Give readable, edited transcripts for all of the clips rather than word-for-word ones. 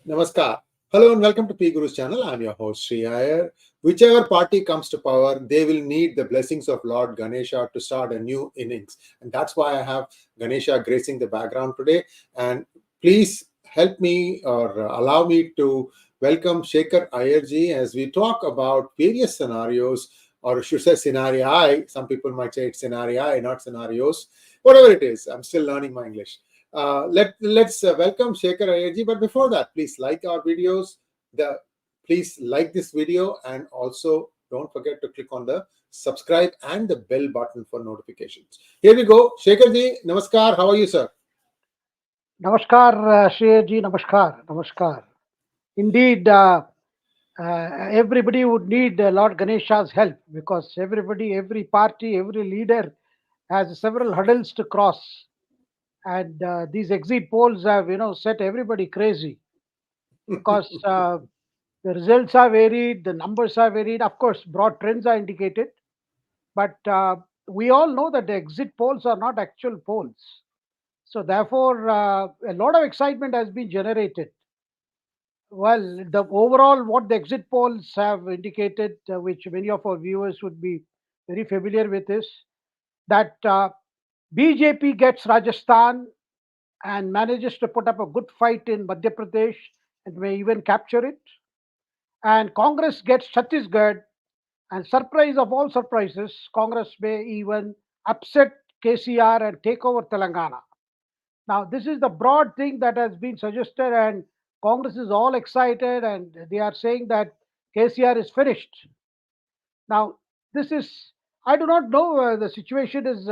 Namaskar. Hello and welcome to PGurus channel. I'm your host Sree Iyer. Whichever party comes to power, they will need the blessings of Lord Ganesha to start a new innings. And that's why I have Ganesha gracing the background today. And please help me or allow me to welcome Shekhar Iyerji as we talk about various scenarios, or should say scenarii. Some people might say it's scenarii, not scenarios. Whatever it is, I'm still learning my English. Let's welcome Shekhar Iyerji. But before that, please like our videos. Please like this video and also don't forget to click on the subscribe and the bell button for notifications. Here we go. Shekharji, namaskar. How are you, sir? Namaskar, Shreyji, namaskar, namaskar. Indeed, everybody would need Lord Ganesha's help because everybody, every party, every leader has several hurdles to cross. And these exit polls have, set everybody crazy because the results are varied, the numbers are varied. Of course, broad trends are indicated, but we all know that the exit polls are not actual polls. So therefore, a lot of excitement has been generated. Well, the overall what the exit polls have indicated, which many of our viewers would be very familiar with, is that BJP gets Rajasthan and manages to put up a good fight in Madhya Pradesh and may even capture it. And Congress gets Chhattisgarh, and surprise of all surprises, Congress may even upset KCR and take over Telangana. Now, this is the broad thing that has been suggested, and Congress is all excited, and they are saying that KCR is finished. Now, this is, I do not know, the situation is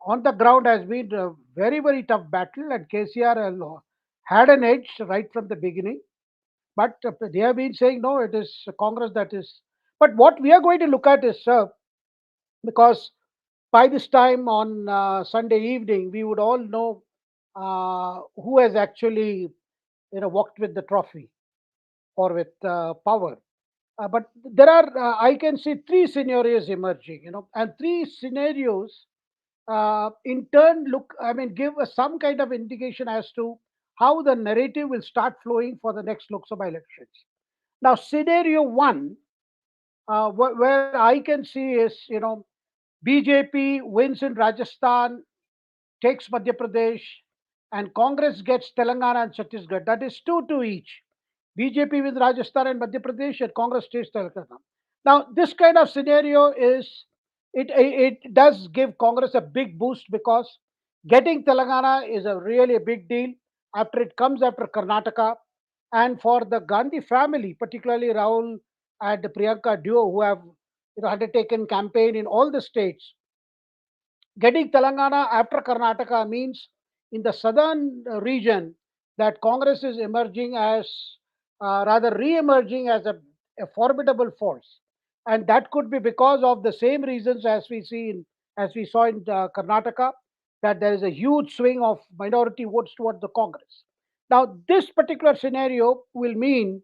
on the ground has been a very, very tough battle, and KCR had an edge right from the beginning. But they have been saying, no, it is Congress that is. But what we are going to look at is, because by this time on Sunday evening, we would all know who has actually walked with the trophy or with power. But there are, I can see three scenarios emerging, and three scenarios in turn give us some kind of indication as to how the narrative will start flowing for the next Lok Sabha elections. Now, scenario one, where I can see is, BJP wins in Rajasthan, takes Madhya Pradesh, and Congress gets Telangana and Chhattisgarh. That is 2 to each. BJP with Rajasthan and Madhya Pradesh, and Congress takes Telangana. Now, this kind of scenario is it does give Congress a big boost because getting Telangana is a really a big deal after it comes after Karnataka, and for the Gandhi family, particularly Rahul and the Priyanka duo, who have undertaken campaign in all the states. Getting Telangana after Karnataka means in the southern region that Congress is emerging as, rather re-emerging as a formidable force, and that could be because of the same reasons as we saw in Karnataka, that there is a huge swing of minority votes towards the Congress. Now, this particular scenario will mean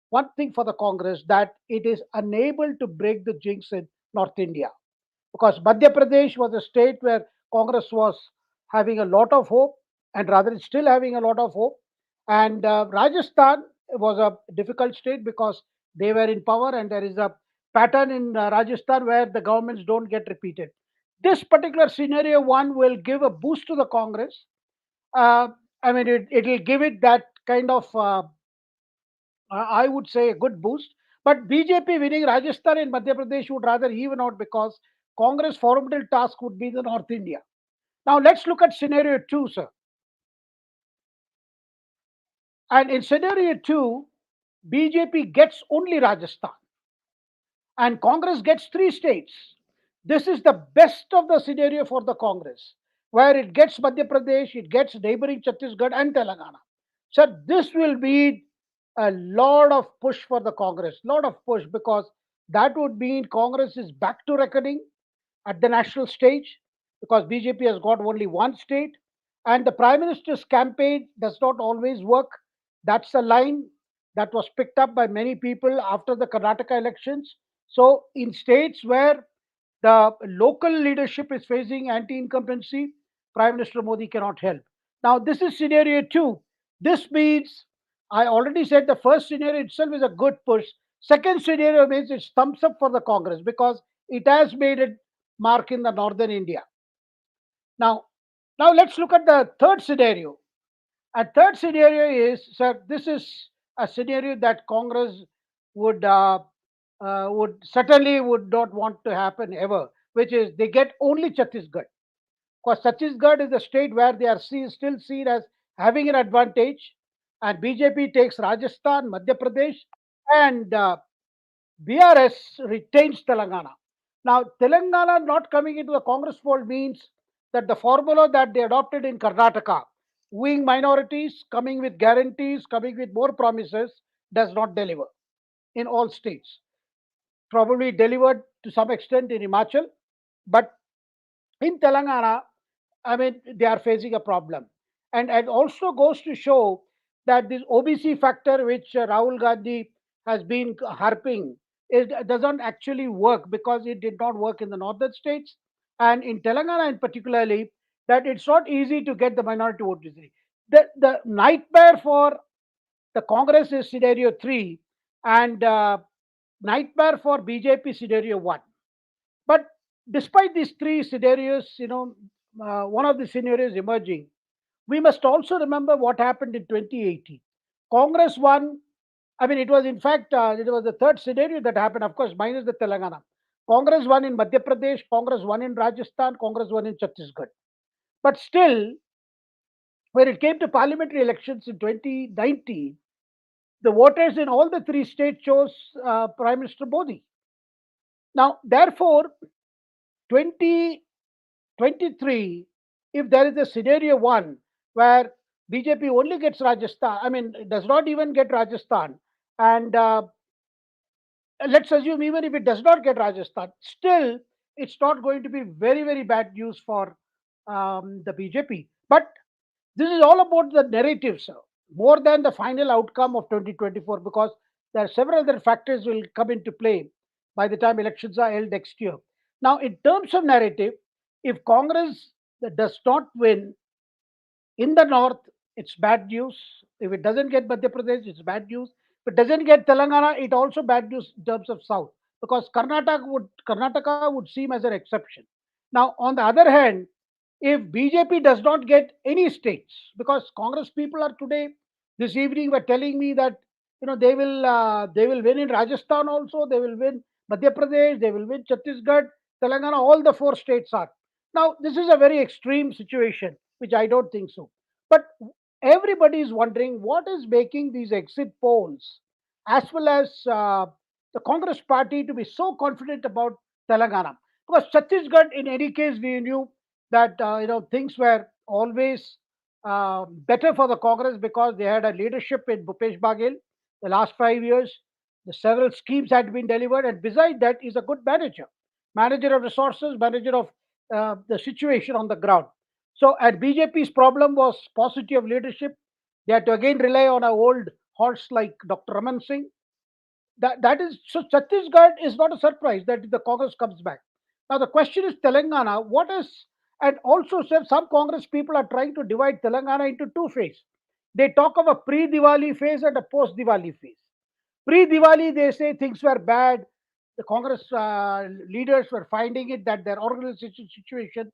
one thing for the Congress, that it is unable to break the jinx in North India, because Madhya Pradesh was a state where Congress was having a lot of hope, and rather it's still having a lot of hope. And Rajasthan was a difficult state because they were in power, and there is a pattern in Rajasthan where the governments don't get repeated. This particular scenario one will give a boost to the Congress. Uh, it will give it that kind of I would say a good boost. But BJP winning Rajasthan and Madhya Pradesh would rather even out because Congress formidable task would be the North India. Now let's look at scenario two, sir. And in scenario two, BJP gets only Rajasthan and Congress gets three states. This is the best of the scenario for the Congress, where it gets Madhya Pradesh, it gets neighboring Chhattisgarh and Telangana. So this will be a lot of push for the Congress, lot of push, because that would mean Congress is back to reckoning at the national stage, because BJP has got only one state, and the Prime Minister's campaign does not always work. That's a line that was picked up by many people after the Karnataka elections. So, in states where the local leadership is facing anti incumbency, Prime Minister Modi cannot help. Now, this is scenario two. This means I already said the first scenario itself is a good push. Second scenario means it's thumbs up for the Congress because it has made a mark in the northern India. Now, now let's look at the third scenario. A third scenario is, sir, this is a scenario that Congress would would certainly would not want to happen ever, which is they get only Chhattisgarh. Because Chhattisgarh is a state where they are still seen as having an advantage, and BJP takes Rajasthan, Madhya Pradesh, and BRS retains Telangana. Now, Telangana not coming into the Congress fold means that the formula that they adopted in Karnataka, wooing minorities, coming with guarantees, coming with more promises, does not deliver in all states. Probably delivered to some extent in Himachal, but in Telangana, I mean, they are facing a problem. And it also goes to show that this OBC factor, which Rahul Gandhi has been harping, doesn't actually work because it did not work in the northern states. And in Telangana, in particularly, that it's not easy to get the minority vote easily. The nightmare for the Congress is scenario 3, and nightmare for BJP scenario 1. But despite these three scenarios, one of the scenarios emerging, we must also remember what happened in 2018. Congress won. I mean, it was in fact it was the third scenario that happened. Of course, minus the Telangana. Congress won in Madhya Pradesh. Congress won in Rajasthan. Congress won in Chhattisgarh. But still, when it came to parliamentary elections in 2019, the voters in all the three states chose Prime Minister Modi. Now, therefore, 2023, if there is a scenario 1 where BJP only gets Rajasthan, I mean, does not even get Rajasthan, and let's assume even if it does not get Rajasthan, still it's not going to be very, very bad news for the BJP. But this is all about the narrative, sir, more than the final outcome of 2024, because there are several other factors will come into play by the time elections are held next year. Now, in terms of narrative, if Congress does not win in the north, it's bad news. If it doesn't get Madhya Pradesh, it's bad news. If it doesn't get Telangana, it also bad news in terms of south, because Karnataka would seem as an exception. Now, on the other hand, if BJP does not get any states, because Congress people are today this evening were telling me that they will win in Rajasthan also, they will win Madhya Pradesh, they will win Chhattisgarh, Telangana, all the four states are. Now, this is a very extreme situation, which I don't think so. But everybody is wondering what is making these exit polls, as well as the Congress party, to be so confident about Telangana. Because Chhattisgarh, in any case, we knew that things were always better for the Congress because they had a leadership in Bhupesh Baghel the last 5 years. The several schemes had been delivered, and besides that, is a good manager of resources, manager of the situation on the ground. So, at BJP's problem was paucity of leadership. They had to again rely on an old horse like Dr. Raman Singh. That is, so Chhattisgarh is not a surprise that the Congress comes back. Now the question is Telangana. What is, and also some Congress people are trying to divide Telangana into two phases. They talk of a pre-Diwali phase and a post-Diwali phase. Pre-Diwali, they say things were bad. The Congress leaders were finding it that their organization situation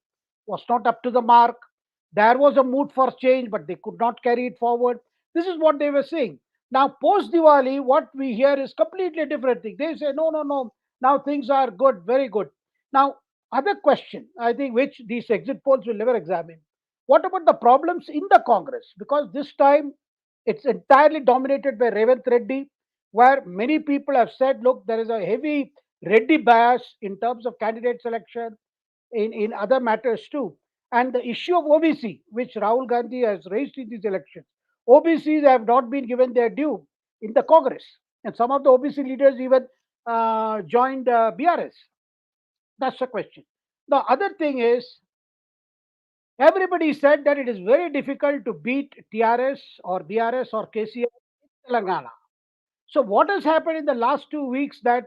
was not up to the mark. There was a mood for change, but they could not carry it forward. This is what they were saying. Now, post Diwali, what we hear is completely different thing. They say, no, no, no. Now things are good, very good. Now, other question, I think, which these exit polls will never examine. What about the problems in the Congress? Because this time it's entirely dominated by Revanth Reddy, where many people have said, look, there is a heavy Reddy bias in terms of candidate selection, in other matters too. And the issue of OBC, which Rahul Gandhi has raised in these elections, OBCs have not been given their due in the Congress. And some of the OBC leaders even joined BRS. That's the question. The other thing is, everybody said that it is very difficult to beat TRS or BRS or KCS in Telangana. So what has happened in the last 2 weeks, that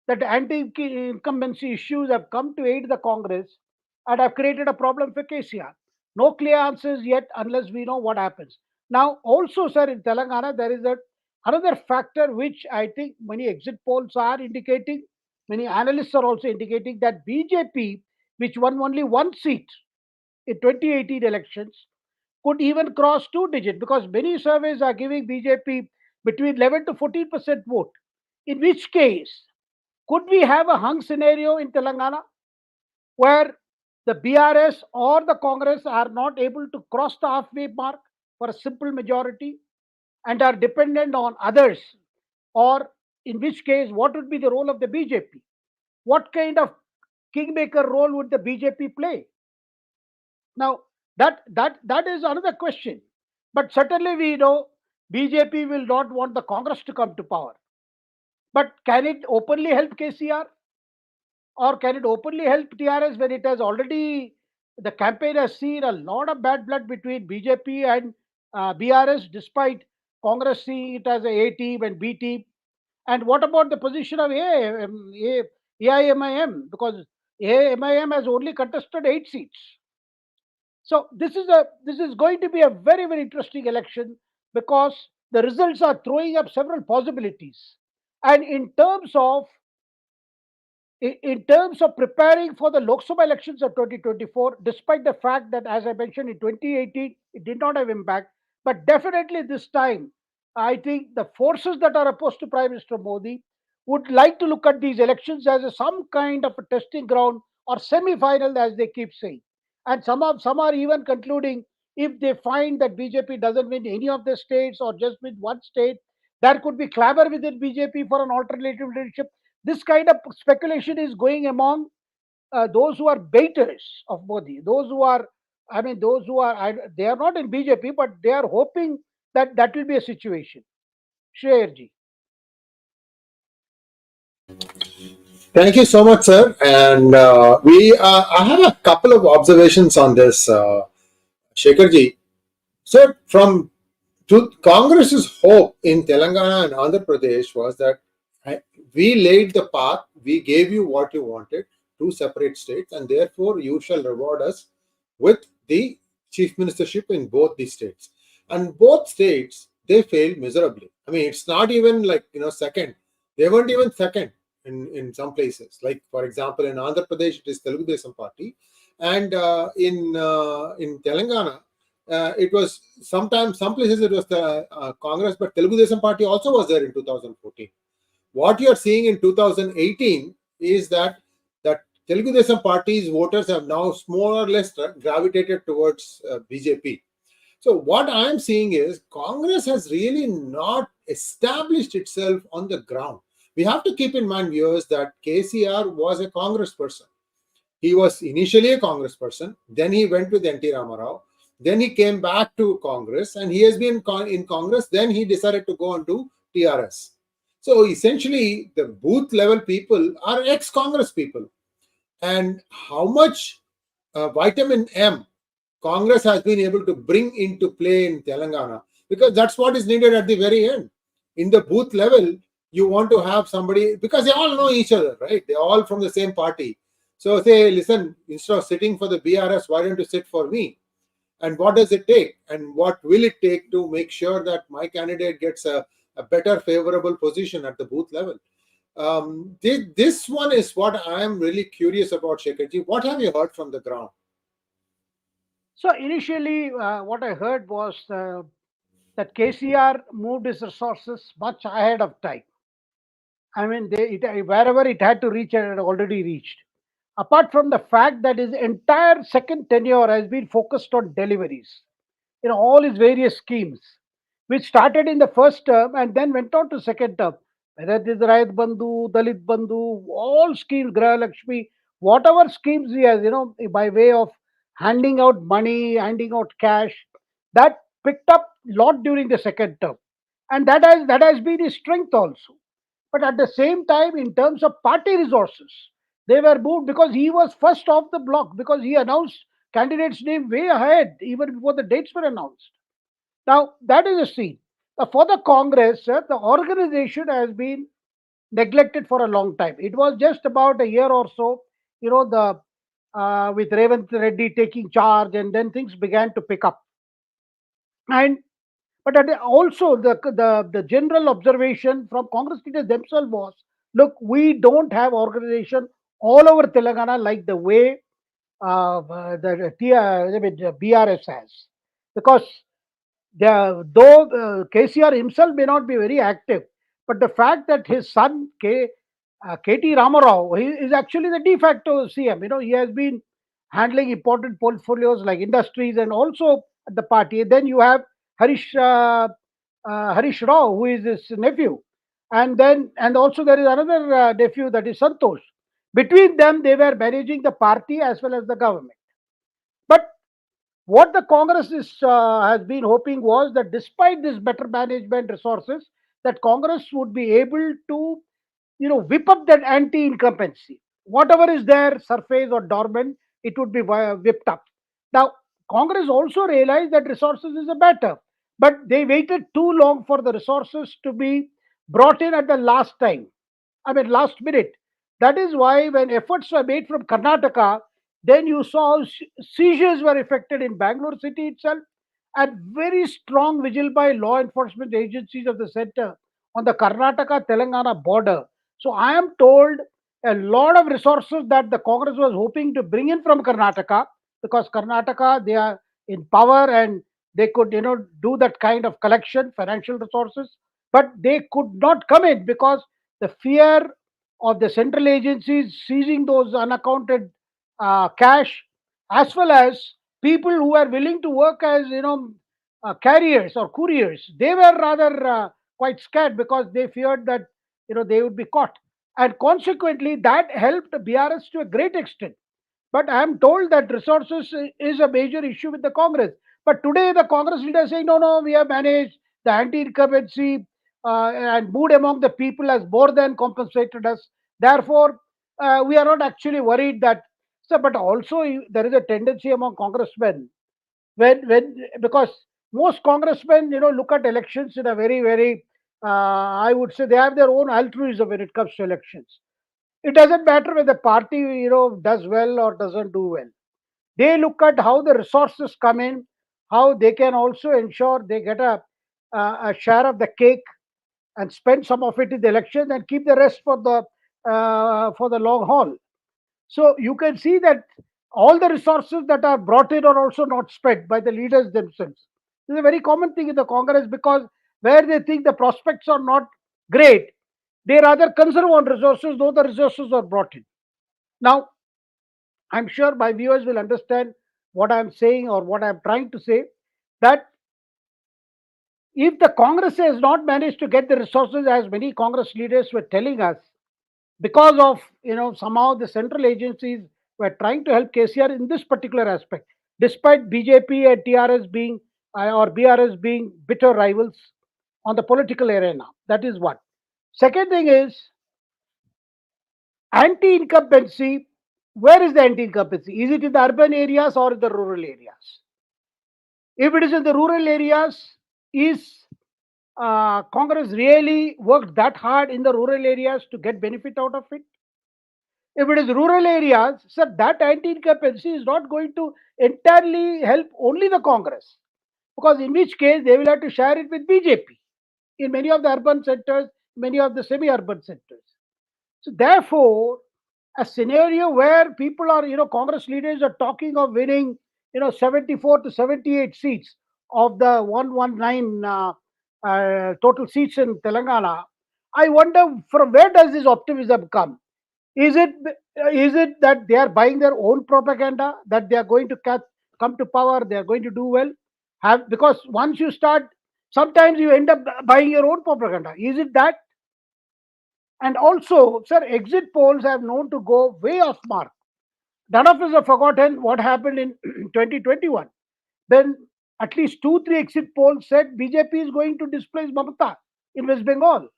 anti-incumbency issues have come to aid the Congress and have created a problem for KCR. No clear answers yet, unless we know what happens. Now, also, sir, in Telangana, there is another factor which I think many exit polls are indicating, many analysts are also indicating that BJP, which won only one seat in 2018 elections, could even cross two digit, because many surveys are giving BJP between 11 to 14% vote. In which case, could we have a hung scenario in Telangana where the BRS or the Congress are not able to cross the halfway mark for a simple majority and are dependent on others? Or in which case, what would be the role of the BJP? What kind of kingmaker role would the BJP play? Now, that is another question. But certainly we know BJP will not want the Congress to come to power. But can it openly help KCR, or can it openly help TRS when it has already, the campaign has seen a lot of bad blood between BJP and BRS, despite Congress seeing it as a team and B team? And what about the position of AIMIM? Because AIMIM has only contested 8 seats. So this is going to be a very very interesting election, because the results are throwing up several possibilities. And in terms of preparing for the Lok Sabha elections of 2024, despite the fact that, as I mentioned, in 2018 it did not have impact, but definitely this time, I think the forces that are opposed to Prime Minister Modi would like to look at these elections as some kind of a testing ground or semi-final, as they keep saying. And some are even concluding, if they find that BJP doesn't win any of the states or just win one state, there could be clamor within BJP for an alternative leadership. This kind of speculation is going among those who are baiters of Modi, those who are, they are not in BJP, but they are hoping that that will be a situation. Shreerji. Thank you so much, sir. And I have a couple of observations on this, Shekharji. So, Congress's hope in Telangana and Andhra Pradesh was that we laid the path, we gave you what you wanted, two separate states, and therefore you shall reward us with the chief ministership in both these states. And both states, they failed miserably. I mean, it's not even like, second. They weren't even second in some places. Like, for example, in Andhra Pradesh, it is Telugu Desam Party. And in Telangana, it was sometimes, some places it was the Congress, but Telugu Desam Party also was there in 2014. What you are seeing in 2018 is that Telugu Desam Party's voters have now more or less gravitated towards BJP. So what I am seeing is Congress has really not established itself on the ground. We have to keep in mind, viewers, that KCR was a Congress person. He was initially a Congress person, then he went with N.T. Ramarao, then he came back to Congress, and he has been in Congress, then he decided to go and do TRS. So essentially, the booth level people are ex-Congress people. And how much vitamin M Congress has been able to bring into play in Telangana, because that's what is needed at the very end. In the booth level, you want to have somebody, because they all know each other, right? They're all from the same party. So say, listen, instead of sitting for the BRS, why don't you sit for me? And what does it take? And what will it take to make sure that my candidate gets a better favorable position at the booth level? This one is what I am really curious about, Shekharji. What have you heard from the ground? So initially, what I heard was that KCR moved his resources much ahead of time. I mean, wherever it had to reach, it had already reached. Apart from the fact that his entire second tenure has been focused on deliveries in all his various schemes, which started in the first term and then went on to second term. Whether it is Rayat Bandhu, Dalit Bandhu, all schemes, Graha Lakshmi, whatever schemes he has, by way of handing out money, handing out cash, that picked up lot during the second term, and that has been his strength also. But at the same time, in terms of party resources, they were moved because he was first off the block, because he announced candidates' name way ahead, even before the dates were announced. Now, that is a scene. For the Congress, the organization has been neglected for a long time. It was just about a year or so, the with Revanth Reddy taking charge, and then things began to pick up. And But also the general observation from Congress leaders themselves was, look, we don't have organization all over Telangana like the way BRS has, because though KCR himself may not be very active, but the fact that his son KT Ramarao, he is actually the de facto CM. He has been handling important portfolios like industries and also at the party. Then you have Harish Rao, who is his nephew, and also there is another nephew, that is Santosh. Between them, they were managing the party as well as the government. But what the Congress has been hoping was that despite this better management resources, that Congress would be able to, whip up that anti-incumbency. Whatever is there, surface or dormant, it would be whipped up. Now, Congress also realized that resources is a matter, but they waited too long for the resources to be brought in at the last time. I mean, last minute. That is why when efforts were made from Karnataka, then you saw seizures were effected in Bangalore city itself, and very strong vigil by law enforcement agencies of the center on the Karnataka Telangana border. So I am told a lot of resources that the Congress was hoping to bring in from Karnataka, because Karnataka, they are in power and they could do that kind of collection, financial resources, but they could not come in because the fear of the central agencies seizing those unaccounted cash, as well as people who are willing to work as carriers or couriers. They were rather quite scared because they feared that they would be caught, and consequently that helped BRS to a great extent. But I am told that resources is a major issue with the Congress. But today the Congress leaders saying, no, no, we have managed the anti-incumbency and mood among the people has more than compensated us. Therefore, we are not actually worried that. So, but also there is a tendency among congressmen, when because most congressmen look at elections in a very very I would say they have their own altruism when it comes to elections. It doesn't matter whether the party does well or doesn't do well. They look at how the resources come in, how they can also ensure they get a share of the cake and spend some of it in the election and keep the rest for the long haul. So you can see that all the resources that are brought in are also not spent by the leaders themselves. This is a very common thing in the Congress, because where they think the prospects are not great, they rather conserve on resources, though the resources are brought in. Now, I'm sure my viewers will understand what I'm saying or what I'm trying to say, that if the Congress has not managed to get the resources, as many Congress leaders were telling us, because of somehow the central agencies were trying to help KCR in this particular aspect, despite BJP and TRS being or BRS being bitter rivals on the political arena. That is one. Second thing is anti-incumbency. Where is the anti-incumbency? Is it in the urban areas or in the rural areas? If it is in the rural areas, is Congress really worked that hard in the rural areas to get benefit out of it? If it is rural areas, sir, that anti-incumbency is not going to entirely help only the Congress, because in which case they will have to share it with BJP in many of the urban centers, many of the semi-urban centers. So therefore, a scenario where people are, Congress leaders are talking of winning, 74 to 78 seats of the 119 total seats in Telangana. I wonder from where does this optimism come? Is it that they are buying their own propaganda, that they are going to come to power, they are going to do well? Because once you start, sometimes you end up buying your own propaganda. Is it that? And also, sir, exit polls have known to go way off mark. None of us have forgotten what happened in 2021. Then at least two, three exit polls said BJP is going to displace Mamata in West Bengal,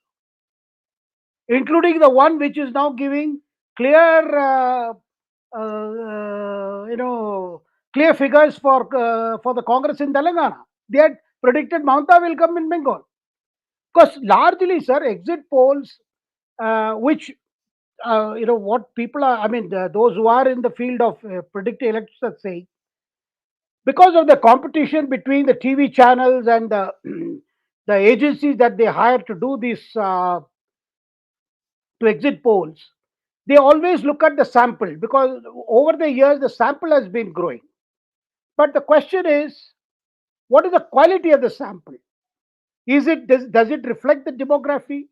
including the one which is now giving clear, clear figures for the Congress in Telangana. They had predicted Mamata will come in Bengal, because largely, sir, exit polls, which what people are, I mean, those who are in the field of predicting elections are saying, because of the competition between the TV channels and the the agencies that they hire to do these to exit polls, they always look at the sample, because over the years the sample has been growing. But the question is, what is the quality of the sample? Does it reflect the demography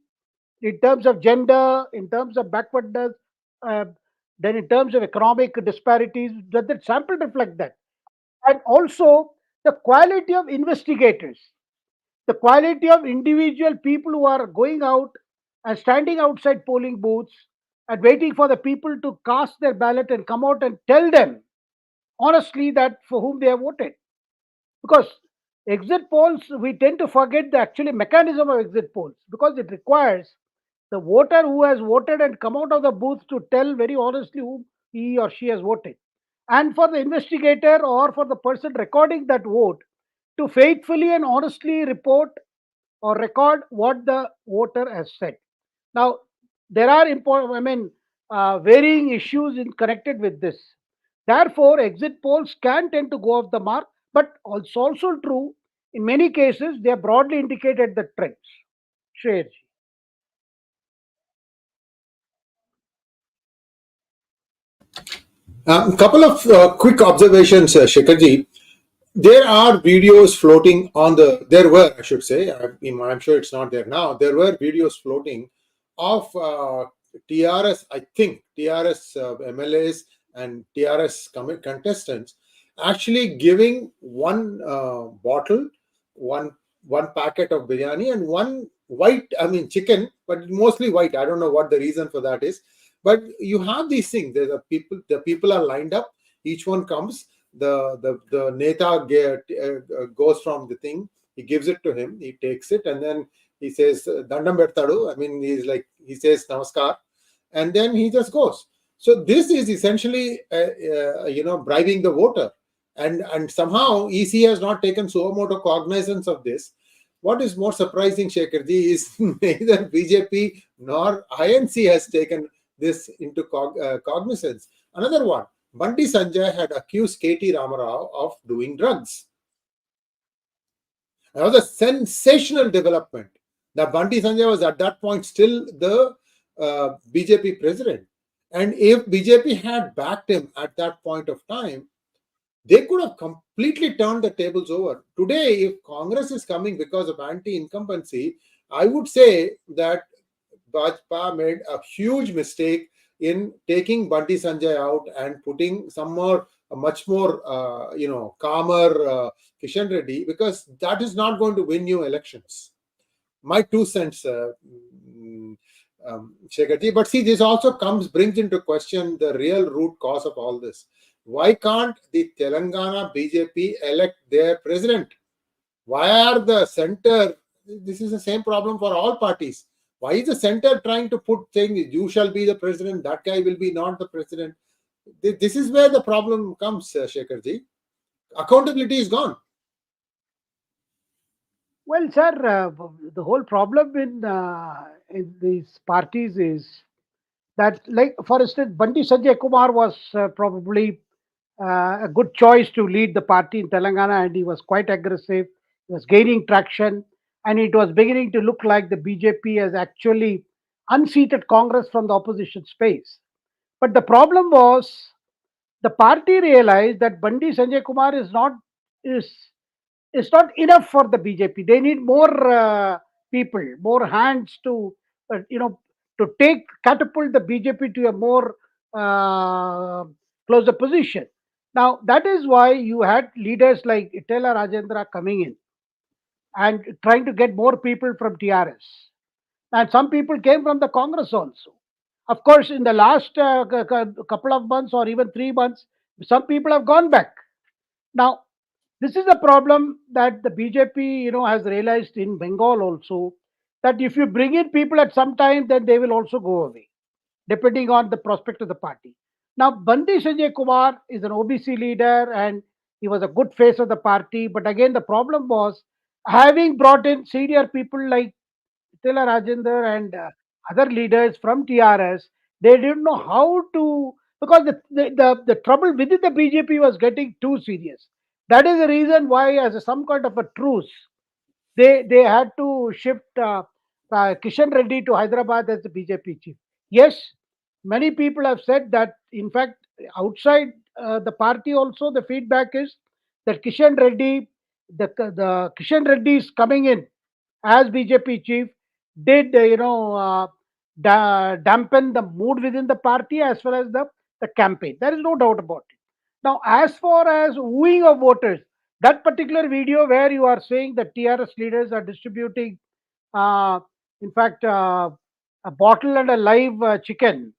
in terms of gender, in terms of backwardness, uh, then in terms of economic disparities? Does that sample reflect that? And also the quality of investigators, the quality of individual people who are going out and standing outside polling booths and waiting for the people to cast their ballot and come out and tell them honestly that for whom they have voted. Because exit polls, we tend to forget the actually mechanism of exit polls, because it requires the voter who has voted and come out of the booth to tell very honestly whom he or she has voted, and for the investigator or for the person recording that vote to faithfully and honestly report or record what the voter has said. Now, there are important, varying issues in connected with this. Therefore, exit polls can tend to go off the mark, but it's also true in many cases they have broadly indicated the trends. Share. A couple of quick observations, Shekharji. There are videos floating on the. There were, I should say. I'm sure it's not there now. There were videos floating of TRS. I think TRS MLAs and TRS contestants actually giving one bottle, one one packet of biryani, and one white. I mean chicken, but mostly white. I don't know what the reason for that is. But you have these things. There's a people. The people are lined up. Each one comes. The neta goes from the thing. He gives it to him. He takes it, and then he says dandam 𝗏𝗏𝗏. I mean, he says namaskar, and then he just goes. So this is essentially bribing the voter, and somehow EC has not taken so much of cognizance of this. What is more surprising, Shekharji, is neither BJP nor INC has taken this into cognizance. Another one, Bandi Sanjay had accused KT Ramarao of doing drugs. That was a sensational development. Now, Bandi Sanjay was at that point still the BJP president. And if BJP had backed him at that point of time, they could have completely turned the tables over. Today, if Congress is coming because of anti-incumbency, I would say that Bajpa made a huge mistake in taking Bandi Sanjay out and putting a much more, calmer Kishan Reddy, because that is not going to win you elections. My 2 cents, Shekharji. But see, this also brings into question the real root cause of all this. Why can't the Telangana BJP elect their president? Why are the center? This is the same problem for all parties. Why is the center trying to put things, you shall be the president, that guy will be not the president? This is where the problem comes, Shekharji. Accountability is gone. Well, sir, the whole problem in these parties is that, like, for instance, Bandi Sanjay Kumar was probably a good choice to lead the party in Telangana, and he was quite aggressive. He was gaining traction, and it was beginning to look like the BJP has actually unseated Congress from the opposition space. But the problem was the party realized that Bandi Sanjay Kumar is is not enough for the BJP. They need more people, more hands to to catapult the BJP to a more closer position. Now that is why you had leaders like Itela Rajendra coming in and trying to get more people from TRS, and some people came from the Congress also. Of course, in the last couple of months or even 3 months, some people have gone back. Now, this is a problem that the BJP, has realized in Bengal also, that if you bring in people at some time, then they will also go away, depending on the prospect of the party. Now, Bandi Sanjay Kumar is an OBC leader and he was a good face of the party. But again, the problem was having brought in senior people like Tila Rajender and other leaders from TRS, they didn't know how to, because the trouble within the BJP was getting too serious. That is the reason why, as some kind of a truce, they had to shift Kishan Reddy to Hyderabad as the BJP chief. Yes, many people have said that. In fact, outside the party also, the feedback is that Kishan Reddy, the Kishan Reddy is coming in as BJP chief, did dampen the mood within the party as well as the campaign. There is no doubt about it. Now, as far as wooing of voters, that particular video where you are saying that TRS leaders are distributing, uh, in fact, a bottle and a live chicken,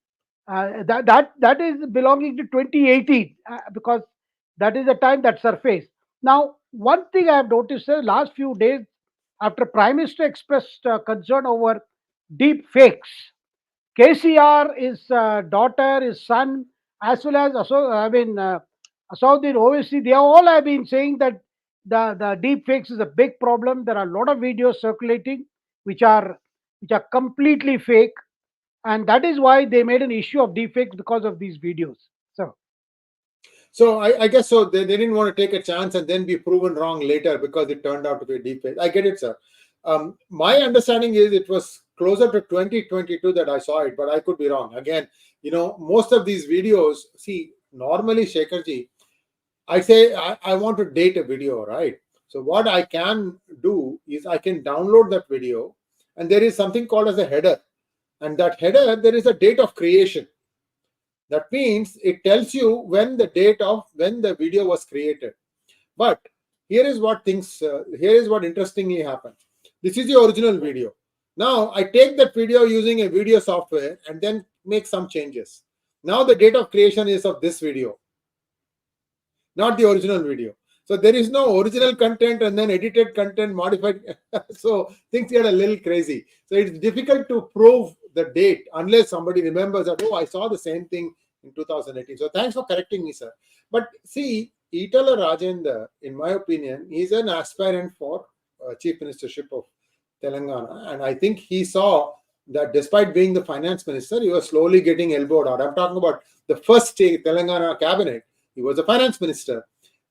that is belonging to 2018, because that is the time that surfaced. Now, one thing I have noticed in the last few days, after Prime Minister expressed concern over deep fakes, KCR, his daughter, his son, as well as Asauddin Owaisi, they all have been saying that the deep fakes is a big problem. There are a lot of videos circulating which are completely fake, and that is why they made an issue of deep fakes because of these videos. So So I guess so. They didn't want to take a chance and then be proven wrong later because it turned out to be a deep fake. I get it, sir. My understanding is it was closer to 2022 that I saw it, but I could be wrong. Again, most of these videos, see, normally, Shekharji, I say I want to date a video, right? So what I can do is I can download that video, and there is something called as a header. And that header, there is a date of creation. That means it tells you when the date of when the video was created. But here is what interestingly happened. This is the original video. Now I take that video using a video software and then make some changes. Now the date of creation is of this video, not the original video. So there is no original content and then edited content modified. So things get a little crazy. So it's difficult to prove the date unless somebody remembers that, oh, I saw the same thing in 2018. So thanks for correcting me, sir. But see, Itala Rajendra, in my opinion, is an aspirant for chief ministership of Telangana. And I think he saw that despite being the finance minister, he was slowly getting elbowed out. I'm talking about the first Telangana cabinet. He was a finance minister.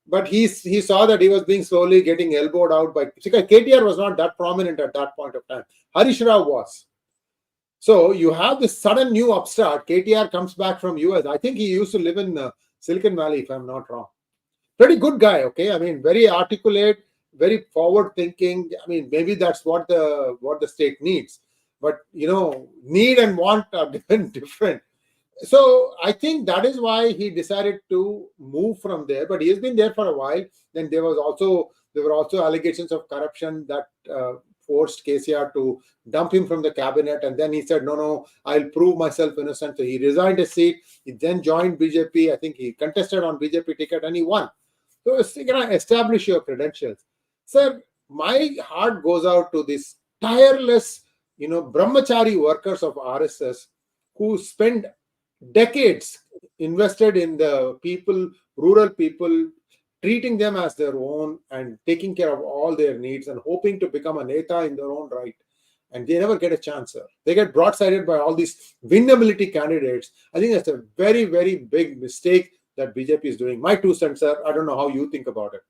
But he saw that he was being slowly getting elbowed out by KTR was not that prominent at that point of time. Harish Rao was. So you have this sudden new upstart. KTR comes back from US. I think he used to live in Silicon Valley, if I'm not wrong. Pretty good guy, okay? I mean, very articulate, very forward thinking. I mean, maybe that's what the state needs. But need and want are different. So I think that is why he decided to move from there. But he has been there for a while. Then there were also allegations of corruption that forced KCR to dump him from the cabinet. And then he said, no, I'll prove myself innocent. So he resigned his seat. He then joined BJP. I think he contested on BJP ticket and he won. So establish your credentials. Sir, my heart goes out to these tireless, brahmachari workers of RSS who spend decades invested in the people, rural people, treating them as their own and taking care of all their needs and hoping to become a neta in their own right. And they never get a chance, sir. They get broadsided by all these winnability candidates. I think that's a very, very big mistake that BJP is doing. My 2 cents, sir. I don't know how you think about it.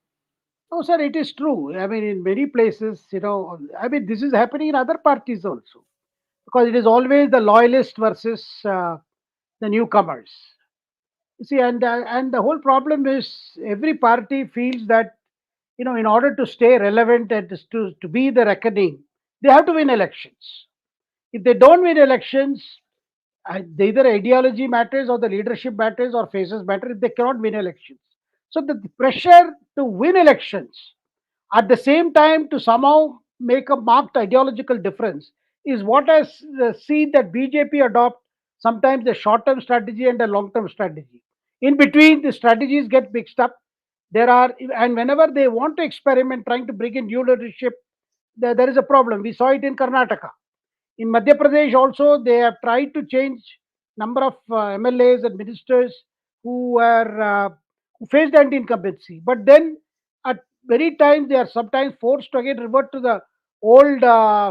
no, sir, it is true. I mean, in many places, this is happening in other parties also, because it is always the loyalist versus the newcomers. You see, and the whole problem is every party feels that in order to stay relevant and to be the reckoning, they have to win elections. If they don't win elections, either ideology matters or the leadership matters or faces matter. If they cannot win elections, so the pressure to win elections at the same time to somehow make a marked ideological difference is what I see that BJP adopt sometimes a short-term strategy and a long-term strategy. In between, the strategies get mixed up. And whenever they want to experiment, trying to bring in new leadership, there is a problem. We saw it in Karnataka. In Madhya Pradesh also, they have tried to change number of MLAs and ministers who faced anti-incumbency. But then at many times they are sometimes forced to again revert to the old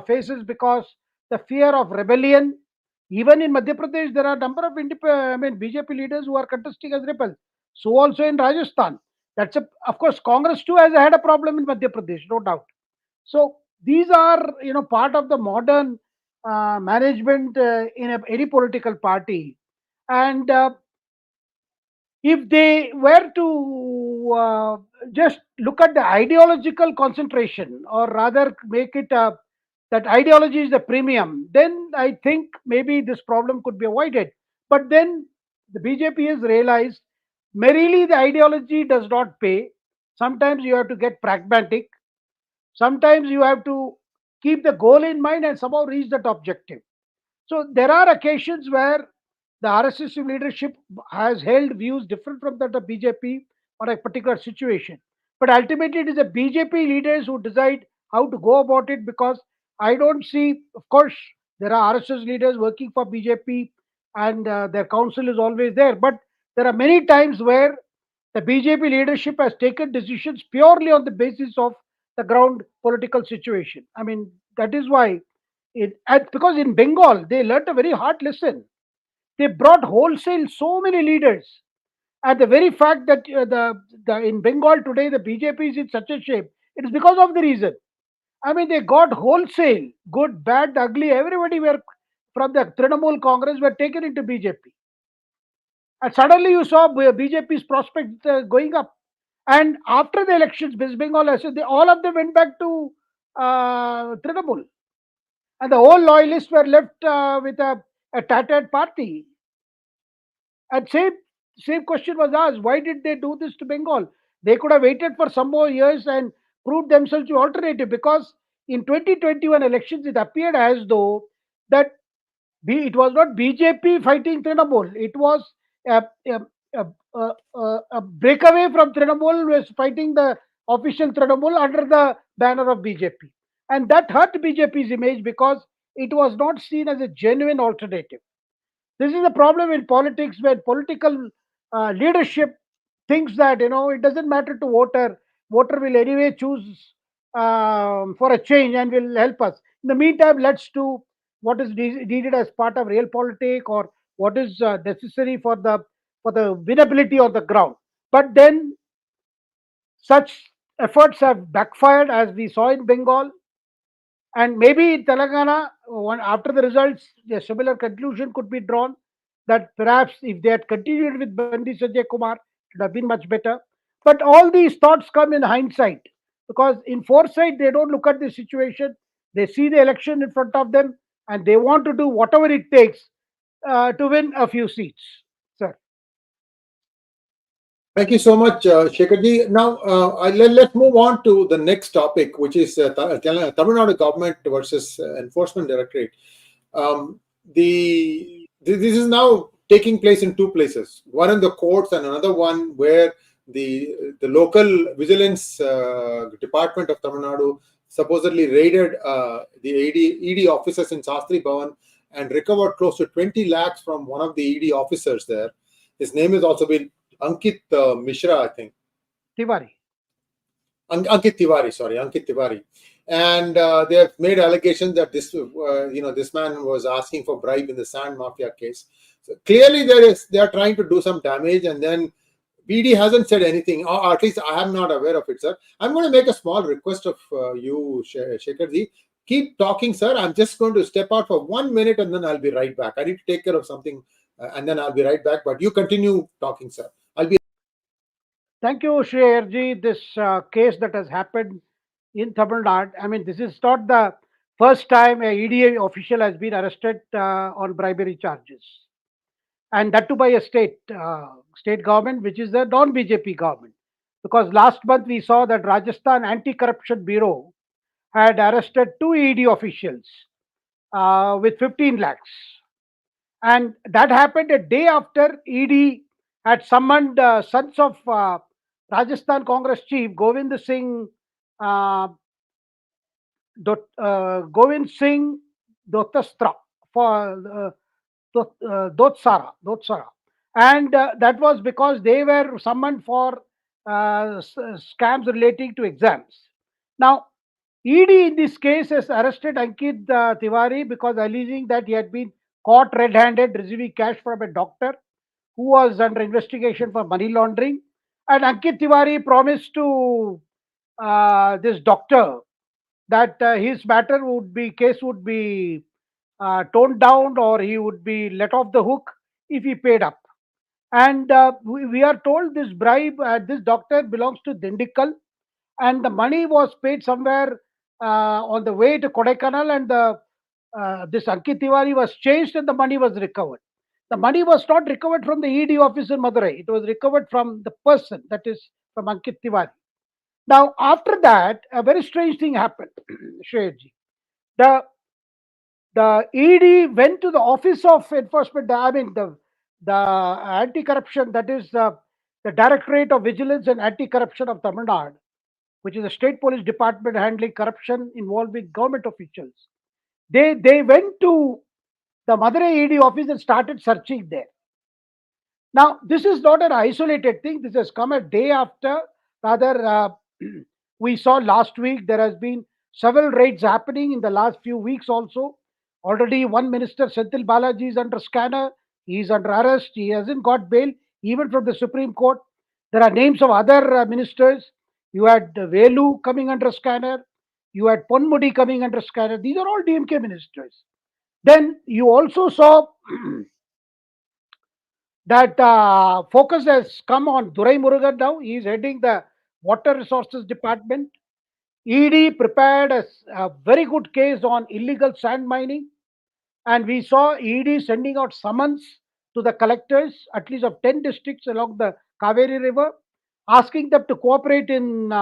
faces, the fear of rebellion. Even in Madhya Pradesh, there are a number of BJP leaders who are contesting as rebels. So also in Rajasthan. Of course, Congress too has had a problem in Madhya Pradesh, no doubt. So these are, part of the modern management in any political party. And if they were to just look at the ideological concentration, or rather make it that ideology is the premium, then I think maybe this problem could be avoided. But then the BJP has realized merely the ideology does not pay. Sometimes you have to get pragmatic. Sometimes you have to keep the goal in mind and somehow reach that objective. So there are occasions where the RSS leadership has held views different from that of BJP on a particular situation. But ultimately, it is the BJP leaders who decide how to go about it, because I don't see, of course, there are RSS leaders working for BJP, and their counsel is always there. But there are many times where the BJP leadership has taken decisions purely on the basis of the ground political situation. I mean, that is why because in Bengal they learnt a very hard lesson. They brought wholesale so many leaders, and the very fact that the in Bengal today the BJP is in such a shape, it is because of the reason. I mean, they got wholesale, good, bad, ugly. Everybody were from the Trinamool Congress were taken into BJP, and suddenly you saw BJP's prospects going up. And after the elections, West Bengal, all of them went back to Trinamool, and the whole loyalists were left with a tattered party. And same question was asked: why did they do this to Bengal? They could have waited for some more years and proved themselves to alternative. Because in 2021 elections, it appeared as though that it was not BJP fighting Trinamool. It was a, a, a breakaway from Trinamool was fighting the official Trinamool under the banner of BJP. And that hurt BJP's image, because it was not seen as a genuine alternative. This is the problem in politics, when political leadership thinks that it doesn't matter to voter will anyway choose for a change and will help us. In the meantime, let's do what is needed as part of real politics, or what is necessary for the winnability on the ground. But then such efforts have backfired, as we saw in Bengal. And maybe in Telangana, after the results, a similar conclusion could be drawn, that perhaps if they had continued with Bandi Sanjay Kumar, it would have been much better. But all these thoughts come in hindsight, because in foresight, they don't look at the situation. They see the election in front of them, and they want to do whatever it takes to win a few seats. Sir. Thank you so much, Shekhar. Now, let's move on to the next topic, which is Tamil Nadu government versus Enforcement Directorate. This is now taking place in two places, one in the courts and another one where the local vigilance department of Tamil Nadu supposedly raided the ED officers in Shastri Bhavan and recovered close to 20 lakhs from one of the ED officers there. His name has also been Ankit Mishra, I think. Tiwari. Ankit Tiwari. And they have made allegations that this man was asking for bribe in the sand mafia case. So clearly they are trying to do some damage, and then BD hasn't said anything, or at least I am not aware of it, sir. I'm going to make a small request of you, Shekhar. Keep talking, sir. I'm just going to step out for 1 minute and then I'll be right back. I need to take care of something and then I'll be right back. But you continue talking, sir. Thank you, Sree Iyer. This case that has happened in Tamil Nadu, I mean, this is not the first time a EDA official has been arrested on bribery charges, and that too by a state government, which is a non-BJP government. Because last month we saw that Rajasthan Anti-Corruption Bureau had arrested two ED officials with 15 lakhs. And that happened a day after ED had summoned sons of Rajasthan Congress chief Govind Singh Dotastra for Dotsara. And that was because they were summoned for scams relating to exams. Now, ED in this case has arrested Ankit Tiwari because alleging that he had been caught red-handed receiving cash from a doctor who was under investigation for money laundering. And Ankit Tiwari promised to this doctor that his matter would be case would be toned down, or he would be let off the hook if he paid up. And we are told this bribe, this doctor belongs to Dindikkal, and the money was paid somewhere on the way to Kodaikanal, and this Ankit Tiwari was chased, and the money was recovered. The money was not recovered from the ED office in Madurai; it was recovered from the person, that is from Ankit Tiwari. Now, after that, a very strange thing happened, Shreyaji. The the ED went to the Office of Enforcement, I mean the anti-corruption, that is the Directorate of Vigilance and Anti-Corruption of Tamil Nadu, which is a state police department handling corruption involving government officials. They went to the Madurai ED office and started searching there. Now, this is not an isolated thing. This has come a day after. Rather, we saw last week there has been several raids happening in the last few weeks also. Already one minister, Senthil Balaji, is under scanner. He is under arrest. He hasn't got bail, even from the Supreme Court. There are names of other ministers. You had Velu coming under scanner. You had Ponmudi coming under scanner. These are all DMK ministers. Then you also saw that focus has come on Durai Murugan now. He is heading the Water Resources Department. ED prepared a very good case on illegal sand mining, and we saw ED sending out summons to the collectors, at least of 10 districts along the Kaveri River, asking them to cooperate in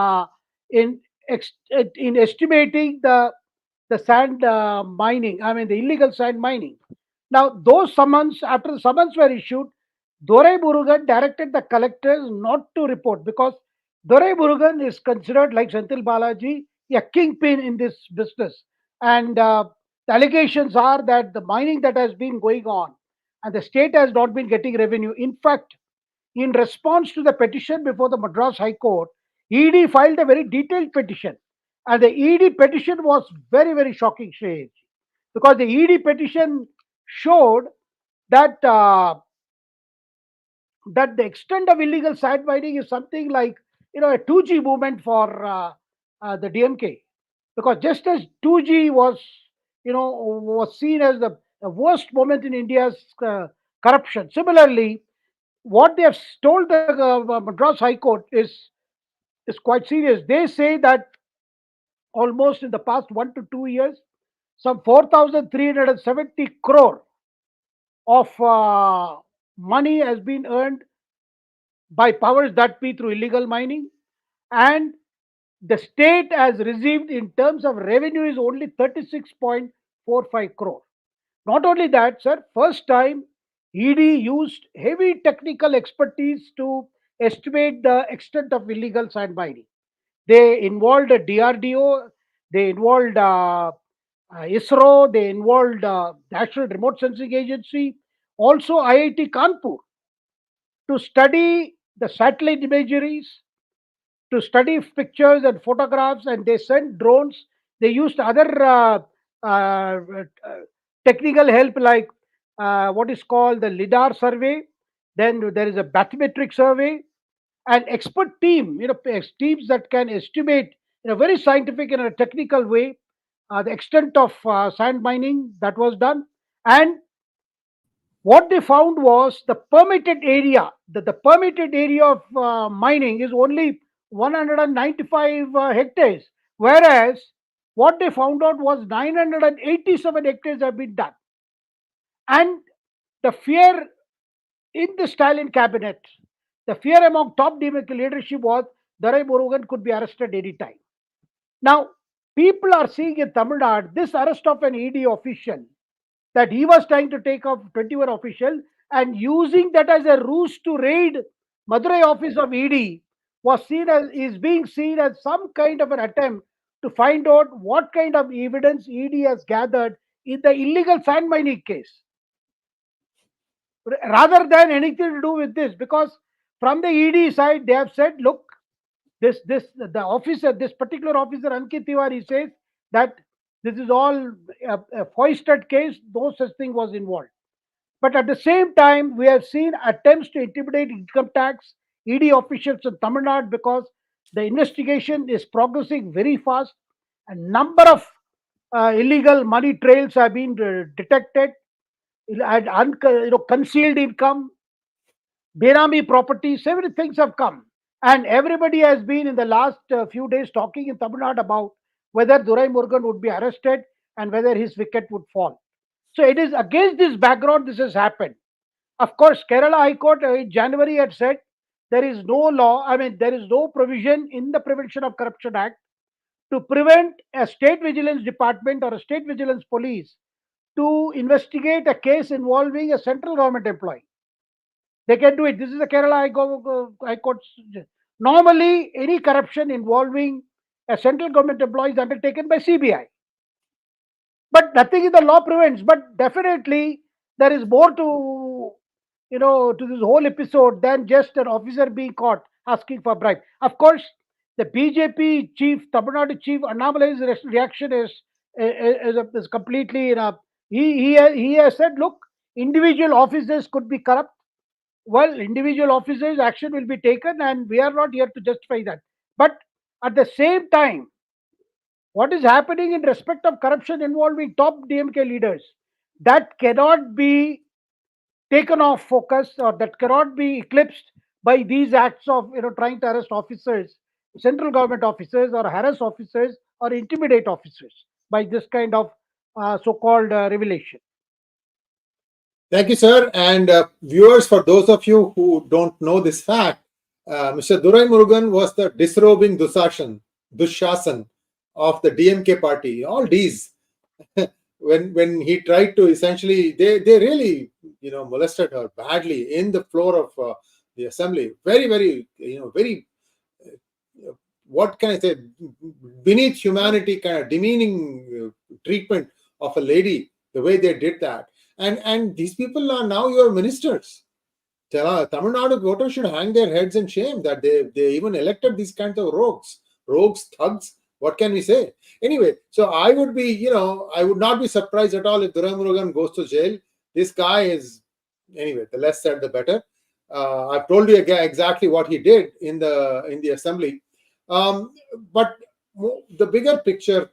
in estimating the sand mining. I mean, the illegal sand mining. Now, those summons, after the summons were issued, Dorai Murugan directed the collectors not to report, because Dorai Murugan is considered, like Senthil Balaji, a kingpin in this business. And the allegations are that the mining that has been going on, and the state has not been getting revenue. In fact, in response to the petition before the Madras High Court, ED filed a very detailed petition. And the ED petition was very, very shocking, Shreyaj, because the ED petition showed that that the extent of illegal sand mining is something like, a 2G movement for the DMK, because just as 2G was seen as the worst moment in India's corruption, similarly, what they have told the Madras High Court is quite serious. They say that almost in the past 1 to 2 years, some 4,370 crore of money has been earned by powers that be through illegal mining, and the state has received in terms of revenue is only 36.45 crore. Not only that, sir, first time ED used heavy technical expertise to estimate the extent of illegal sand mining. They involved a DRDO, they involved ISRO, they involved National Remote Sensing Agency, also IIT Kanpur, to study the satellite imageries, to study pictures and photographs, and they sent drones. They used other uh, uh, technical help, like what is called the LIDAR survey. Then there is a bathymetric survey, and expert team, teams that can estimate in a very scientific and a technical way the extent of sand mining that was done. And what they found was the permitted area, the permitted area of mining is only 195 hectares, whereas what they found out was 987 hectares have been done. And the fear in the Stalin cabinet, the fear among top DMK leadership was Darai Murugan could be arrested anytime. Now, people are seeing in Tamil Nadu this arrest of an ED official, that he was trying to take off 21 officials and using that as a ruse to raid Madurai office of ED, was seen as is being seen as some kind of an attempt to find out what kind of evidence ED has gathered in the illegal sand mining case, rather than anything to do with this. Because from the ED side, they have said, look, the officer, this particular officer Ankit Tiwari, says that this is all a foisted case, no such thing was involved. But at the same time, we have seen attempts to intimidate income tax, ED officials in Tamil Nadu because the investigation is progressing very fast. A number of illegal money trails have been detected, and concealed income, Benami property, several things have come. And everybody has been in the last few days talking in Tamil Nadu about whether Durai Murugan would be arrested and whether his wicket would fall. So it is against this background this has happened. Of course, Kerala High Court in January had said there is no law, there is no provision in the Prevention of Corruption Act to prevent a state vigilance department or a state vigilance police to investigate a case involving a central government employee. They can do it. This is the Kerala High Court. Normally, any corruption involving a central government employee is undertaken by CBI. But nothing in the law prevents. But definitely, there is more to this whole episode than just an officer being caught asking for bribe. Of course, the BJP chief, Tamil Nadu chief, Annamalai's reaction is completely, he has said, look, individual officers could be corrupt. Well, individual officers action will be taken, and we are not here to justify that. But at the same time, what is happening in respect of corruption involving top DMK leaders, that cannot be taken off focus, or that cannot be eclipsed by these acts of trying to arrest officers, central government officers, or harass officers, or intimidate officers by this kind of so-called revelation. Thank you, sir. And viewers, for those of you who don't know this fact, Mr. Durai Murugan was the disrobing Dusshasan of the DMK party, all Ds. when he tried to essentially, they really molested her badly in the floor of the assembly. Very, very, very, what can I say, beneath humanity kind of demeaning treatment of a lady, the way they did that. And these people are now your ministers. Tamil Nadu voters should hang their heads in shame that they even elected these kinds of rogues, thugs. What can we say? Anyway, so I would be, I would not be surprised at all if Durai Murugan goes to jail. This guy is, anyway, the less said, the better. I've told you again exactly what he did in the assembly. But the bigger picture,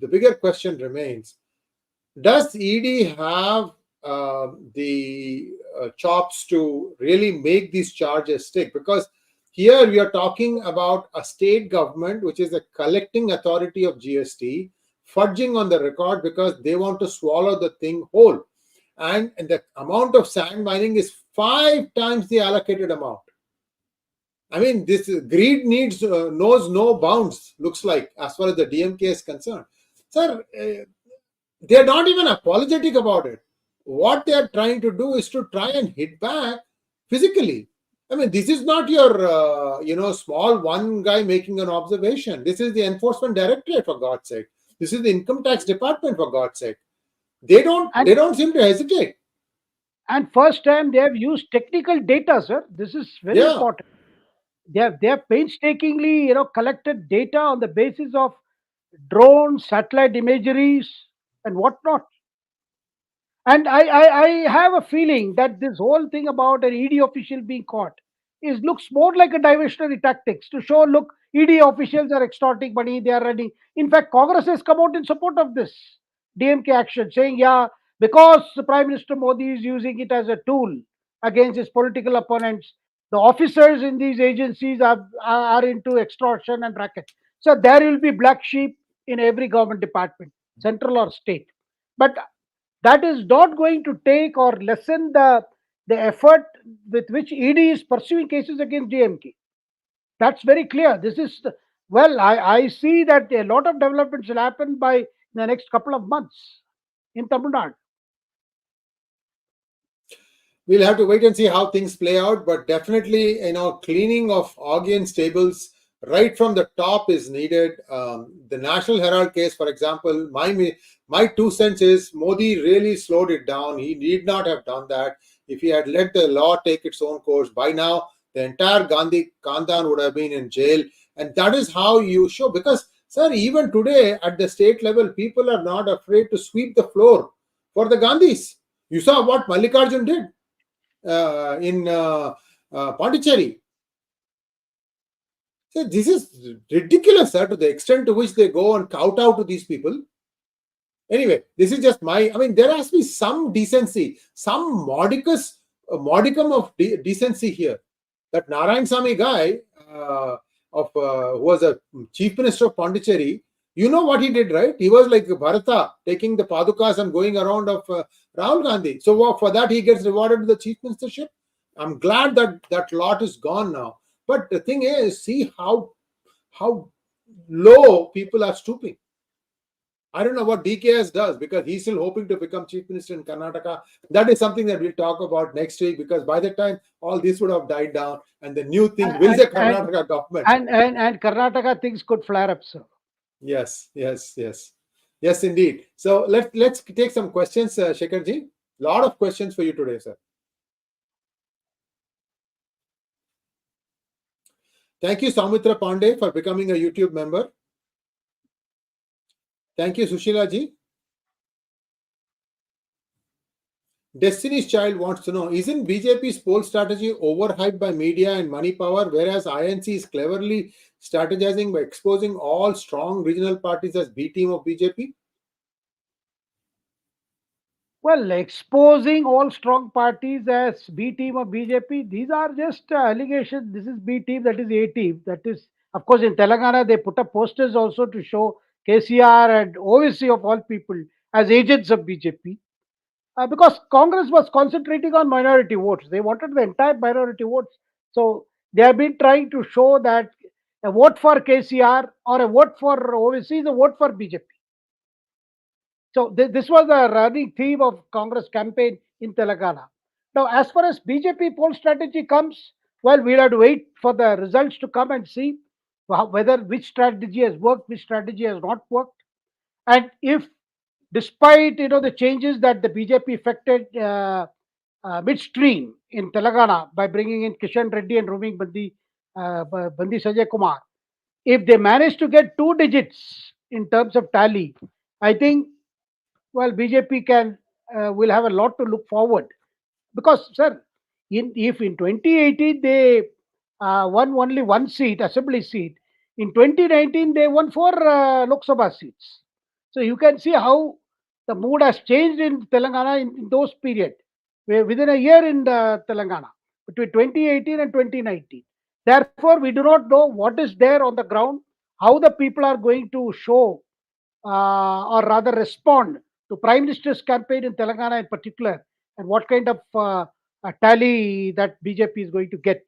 the bigger question remains: does ED have the chops to really make these charges stick? Because here we are talking about a state government, which is the collecting authority of GST, fudging on the record because they want to swallow the thing whole. And the amount of sand mining is 5 times the allocated amount. I mean, this greed knows no bounds, looks like, as far as the DMK is concerned. Sir, they are not even apologetic about it. What they are trying to do is to try and hit back physically. I mean, this is not your, small one guy making an observation. This is the Enforcement Directorate, for God's sake. This is the Income Tax Department, for God's sake. They don't seem to hesitate. And first time they have used technical data, sir. This is very important. They have painstakingly, collected data on the basis of drones, satellite imageries, and whatnot. And I have a feeling that this whole thing about an ED official being caught looks more like a diversionary tactics to show, look, ED officials are extorting money, they are running. In fact, Congress has come out in support of this DMK action, saying, yeah, because Prime Minister Modi is using it as a tool against his political opponents, the officers in these agencies are into extortion and racket. So there will be black sheep in every government department, central or state. But that is not going to take or lessen the effort with which ED is pursuing cases against DMK. That's very clear. This is, I see that a lot of developments will happen by the next couple of months in Tamil Nadu. We'll have to wait and see how things play out, but definitely, cleaning of Augean stables right from the top is needed. The National Herald case, for example, my 2 cents is Modi really slowed it down. He need not have done that. If he had let the law take its own course, by now the entire Gandhi Khandan would have been in jail. And that is how you show, because, sir, even today at the state level, people are not afraid to sweep the floor for the Gandhis. You saw what Mallikarjun did in Pondicherry. So this is ridiculous, sir, to the extent to which they go and kowtow to these people. Anyway, this is just my. I mean, there has to be some decency, some modicum of decency here. That Narayan guy who was a chief minister of Pondicherry, you know what he did, right? He was like Bharata, taking the padukas and going around of Rahul Gandhi. So for that, he gets rewarded with the chief ministership. I'm glad that that lot is gone now. But the thing is, see how low people are stooping. I don't know what DKS does, because he's still hoping to become chief minister in Karnataka. That is something that we'll talk about next week, because by the time all this would have died down and the new thing will the Karnataka government. And Karnataka things could flare up, sir. Yes, indeed. So let's take some questions, Shekhar ji. Lot of questions for you today, sir. Thank you, Soumitra Pandey, for becoming a YouTube member. Thank you, Sushila ji. Destiny's Child wants to know, isn't BJP's poll strategy overhyped by media and money power, whereas INC is cleverly strategizing by exposing all strong regional parties as B team of BJP? Well, exposing all strong parties as B team of BJP, these are just allegations. This is B team, that is A team. That is, of course, in Telangana, they put up posters also to show KCR and OVC of all people as agents of BJP. Because Congress was concentrating on minority votes. They wanted the entire minority votes. So they have been trying to show that a vote for KCR or a vote for OVC is a vote for BJP. So this was a running theme of Congress campaign in Telangana. Now, as far as BJP poll strategy comes, well, we'll have to wait for the results to come and see whether which strategy has worked, which strategy has not worked, and if, despite the changes that the BJP effected midstream in Telangana by bringing in Kishan Reddy and removing Bandi Sanjay Kumar, if they manage to get 2 digits in terms of tally, I think, well, BJP will have a lot to look forward, because, sir, if in 2018 they won only one seat, assembly seat, in 2019 they won 4 Lok Sabha seats. So you can see how the mood has changed in Telangana in those period, within a year in Telangana, between 2018 and 2019. Therefore, we do not know what is there on the ground, how the people are going to show, or rather respond to Prime Minister's campaign in Telangana in particular, and what kind of a tally that BJP is going to get.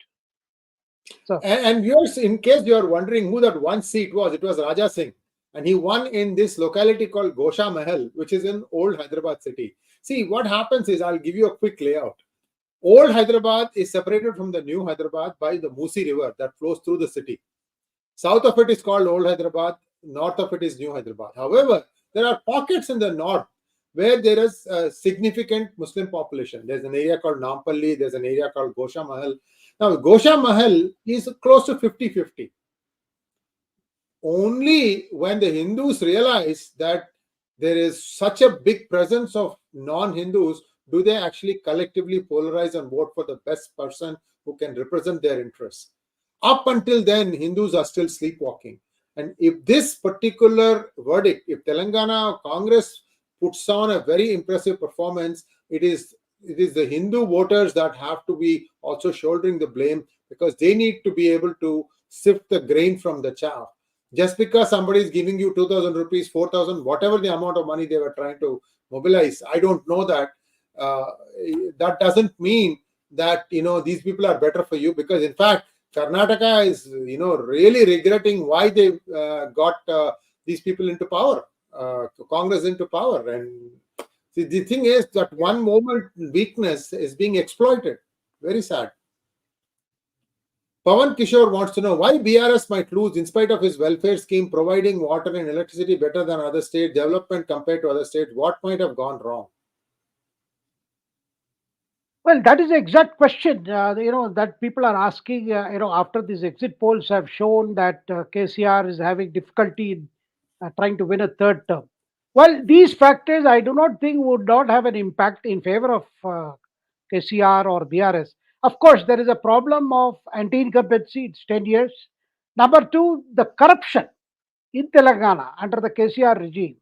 So, And viewers, in case you are wondering who that one seat was, it was Raja Singh. And he won in this locality called Gosha Mahal, which is in old Hyderabad city. See, what happens is, I'll give you a quick layout. Old Hyderabad is separated from the new Hyderabad by the Musi river that flows through the city. South of it is called Old Hyderabad, north of it is New Hyderabad. However, there are pockets in the north where there is a significant Muslim population. There's an area called Nampalli, there's an area called Gosha Mahal. Now, Gosha Mahal is close to 50-50. Only when the Hindus realize that there is such a big presence of non-Hindus do they actually collectively polarize and vote for the best person who can represent their interests. Up until then, Hindus are still sleepwalking. And if this particular verdict, if Telangana Congress puts on a very impressive performance, it is the Hindu voters that have to be also shouldering the blame, because they need to be able to sift the grain from the chaff. Just because somebody is giving you 2,000 rupees, 4,000, whatever the amount of money they were trying to mobilize, I don't know that. That doesn't mean that these people are better for you, because in fact Karnataka is really regretting why they got these people into power, Congress into power. And see, the thing is that one moment weakness is being exploited. Very sad. Pawan Kishore wants to know why BRS might lose in spite of his welfare scheme providing water and electricity better than other states, development compared to other states. What might have gone wrong? well, that is the exact question that people are asking. After these exit polls have shown that KCR is having difficulty in trying to win a third term. Well, these factors I do not think would not have an impact in favor of KCR or BRS. Of course, there is a problem of anti-incumbency. It's 10 years. Number two, the corruption in Telangana under the KCR regime.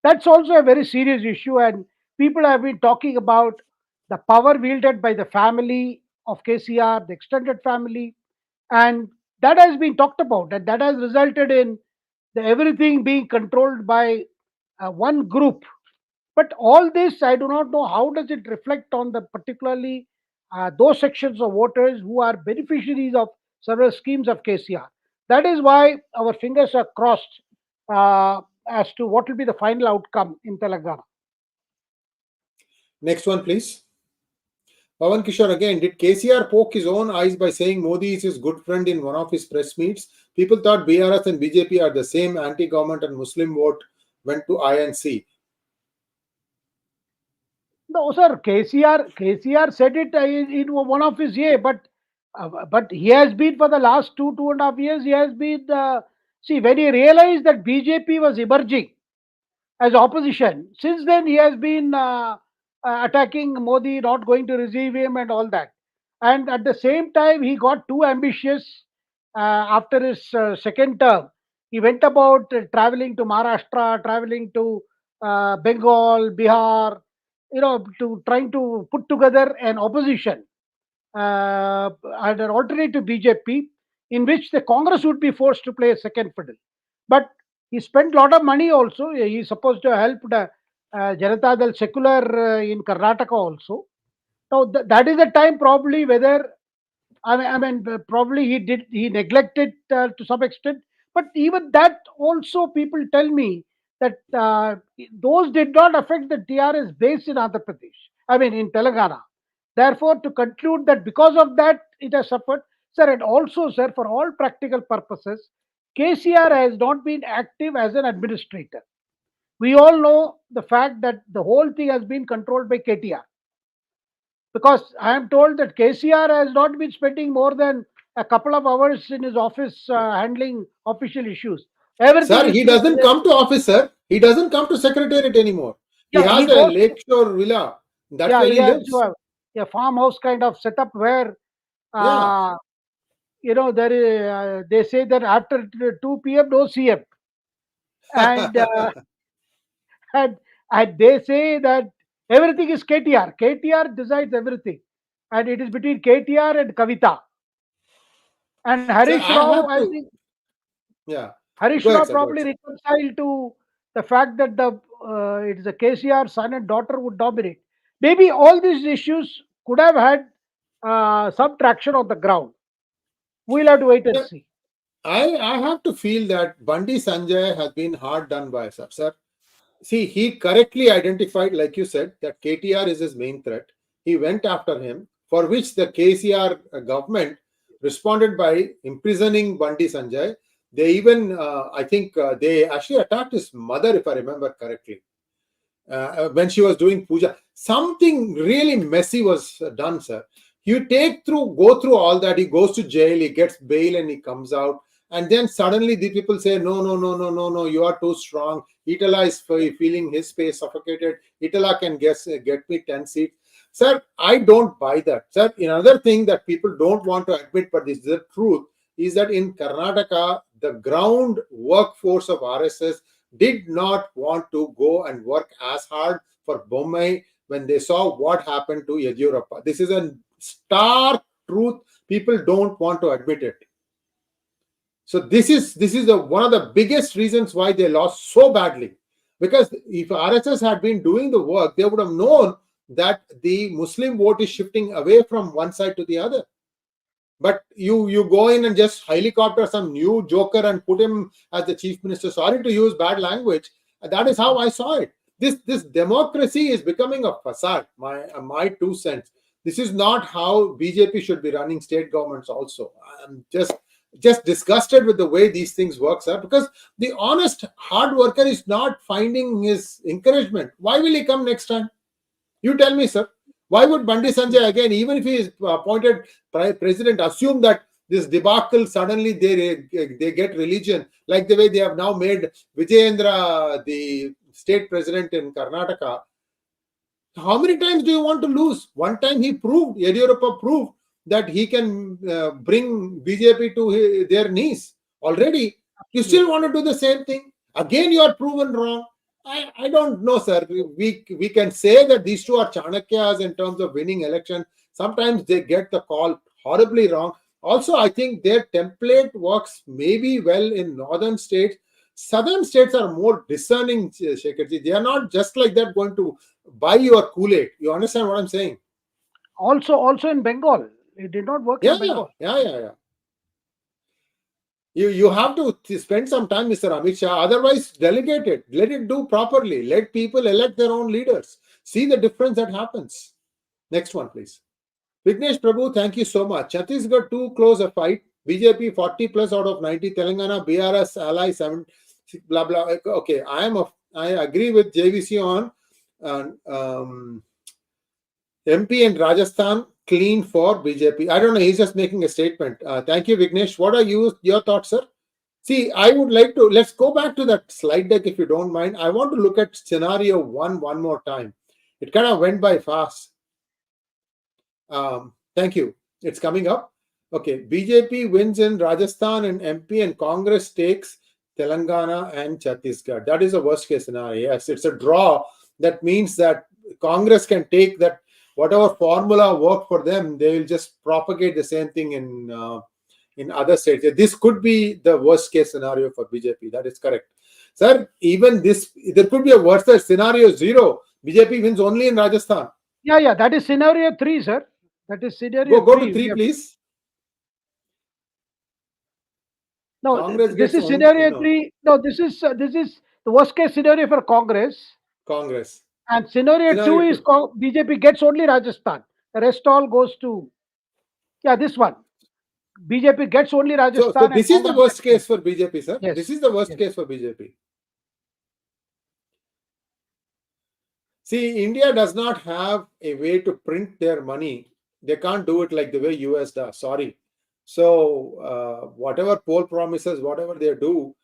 That's also a very serious issue, and people have been talking about the power wielded by the family of KCR, the extended family, and that has been talked about, and that has resulted in everything being controlled by one group. But all this, I do not know how does it reflect on the particularly those sections of voters who are beneficiaries of several schemes of KCR. That is why our fingers are crossed as to what will be the final outcome in Telangana. Next one, please. Pawan Kishore again. Did KCR poke his own eyes by saying Modi is his good friend in one of his press meets? People thought BRS and BJP are the same anti-government and Muslim vote went to INC. No, sir. KCR said it in one of his but he has been for the last 2.5 years. He has been see when he realized that BJP was emerging as opposition. Since then, he has been attacking Modi, not going to receive him, and all that. And at the same time, he got too ambitious after his second term. He went about traveling to Maharashtra, traveling to Bengal, Bihar, to trying to put together an opposition and an alternative BJP in which the Congress would be forced to play a second fiddle. But he spent a lot of money also. He's supposed to help the Janata Dal secular in Karnataka also. Now that is the time probably whether probably he neglected to some extent. But even that also people tell me that those did not affect the TRS base in Andhra Pradesh. In Telangana. Therefore, to conclude that because of that it has suffered, sir, and also, sir, for all practical purposes, KCR has not been active as an administrator. We all know the fact that the whole thing has been controlled by KTR. Because I am told that KCR has not been spending more than a couple of hours in his office handling official issues. Everything Sir, is he being doesn't come to office, sir. He doesn't come to secretariat anymore. He yeah, has he a goes to, lakeshore villa. That's yeah, where he he has to lives. have a farmhouse kind of setup where Yeah. uh, there is, they say that after 2 p.m. no CM, and and and they say that everything is KTR. KTR decides everything, and it is between KTR and Kavita. And Sir, Harish I Rao, have I to. think Yeah. Harish Go ahead, Rao sir. Go ahead, probably sir. reconciled to the fact that the it is a KCR son and daughter would dominate. Maybe all these issues could have had some traction on the ground. We'll have to wait and Sir, see. I have to feel that Bandi Sanjay has been hard done by, sir. See, he correctly identified, like you said, that KTR is his main threat. He went after him, for which the KCR government responded by imprisoning Bandi Sanjay. They even, I think, they actually attacked his mother, if I remember correctly, when she was doing puja. Something really messy was done, sir. Go through all that. He goes to jail, he gets bail, and he comes out. And then suddenly the people say, no, no, no, no, no, no, you are too strong. 𝗏𝗏 is feeling his face suffocated. 𝗏𝗏 can get me 10 seats. Sir, I don't buy that. Sir, another thing that people don't want to admit, but this is the truth, is that in Karnataka, the ground workforce of RSS did not want to go and work as hard for 𝗏𝗲𝗍 when they saw what happened to Yediyurappa. This is a stark truth. People don't want to admit it. So this is one of the biggest reasons why they lost so badly. Because if RSS had been doing the work, they would have known that the Muslim vote is shifting away from one side to the other. But you go in and just helicopter some new joker and put him as the chief minister. Sorry to use bad language. That is how I saw it. This democracy is becoming a facade. My 2 cents. This is not how BJP should be running state governments. Also, I'm just disgusted with the way these things work, sir. Because the honest hard worker is not finding his encouragement. Why will he come next time? You tell me, sir. Why would Bandi Sanjay again, even if he is appointed president, assume that this debacle suddenly they get religion, like the way they have now made Vijayendra the state president in Karnataka? How many times do you want to lose? One time Yediyurappa proved that he can bring BJP to their knees. already. You still want to do the same thing. Again, you are proven wrong. I don't know, sir. We can say that these two are Chanakyas in terms of winning election. Sometimes they get the call horribly wrong. Also, I think their template works maybe well in northern states. Southern states are more discerning, Shekharji. They are not just like that going to buy your Kool-Aid. You understand what I'm saying? Also in Bengal, it did not work Yeah, in Bengal. yeah. You have to spend some time, Mr. Amit Shah. Otherwise, delegate it. Let it do properly. Let people elect their own leaders. See the difference that happens. Next one, please. Vignesh Prabhu, thank you so much. Chhattisgarh too close a fight. BJP 40 plus out of 90. Telangana BRS ally 7 blah blah. Okay, I agree with JVC on MP and Rajasthan clean for BJP. I don't know. He's just making a statement. Thank you, Vignesh. What are your thoughts, sir? See, I would like to, let's go back to that slide deck if you don't mind. I want to look at scenario one more time. It kind of went by fast. Thank you. It's coming up. Okay. BJP wins in Rajasthan and MP and Congress takes Telangana and Chhattisgarh. That is a worst case scenario. Yes, it's a draw. That means that Congress can take that, whatever formula worked for them, they will just propagate the same thing in other states. This could be the worst case scenario for BJP. That is correct. Sir, even this, there could be a worse scenario 0. BJP wins only in Rajasthan. Yeah. That is scenario 3, sir. That is scenario Go 3. to 3, please. No, Congress this gets is only, scenario 3. No, this is the worst case scenario for Congress. Congress. And scenario 2 is BJP gets only Rajasthan. The rest all goes to, this one. BJP gets only Rajasthan. So this is the worst case for BJP, sir. Yes. This is the worst case for BJP. See, India does not have a way to print their money. They can't do it like the way US does. Sorry. So whatever poll promises, whatever they do,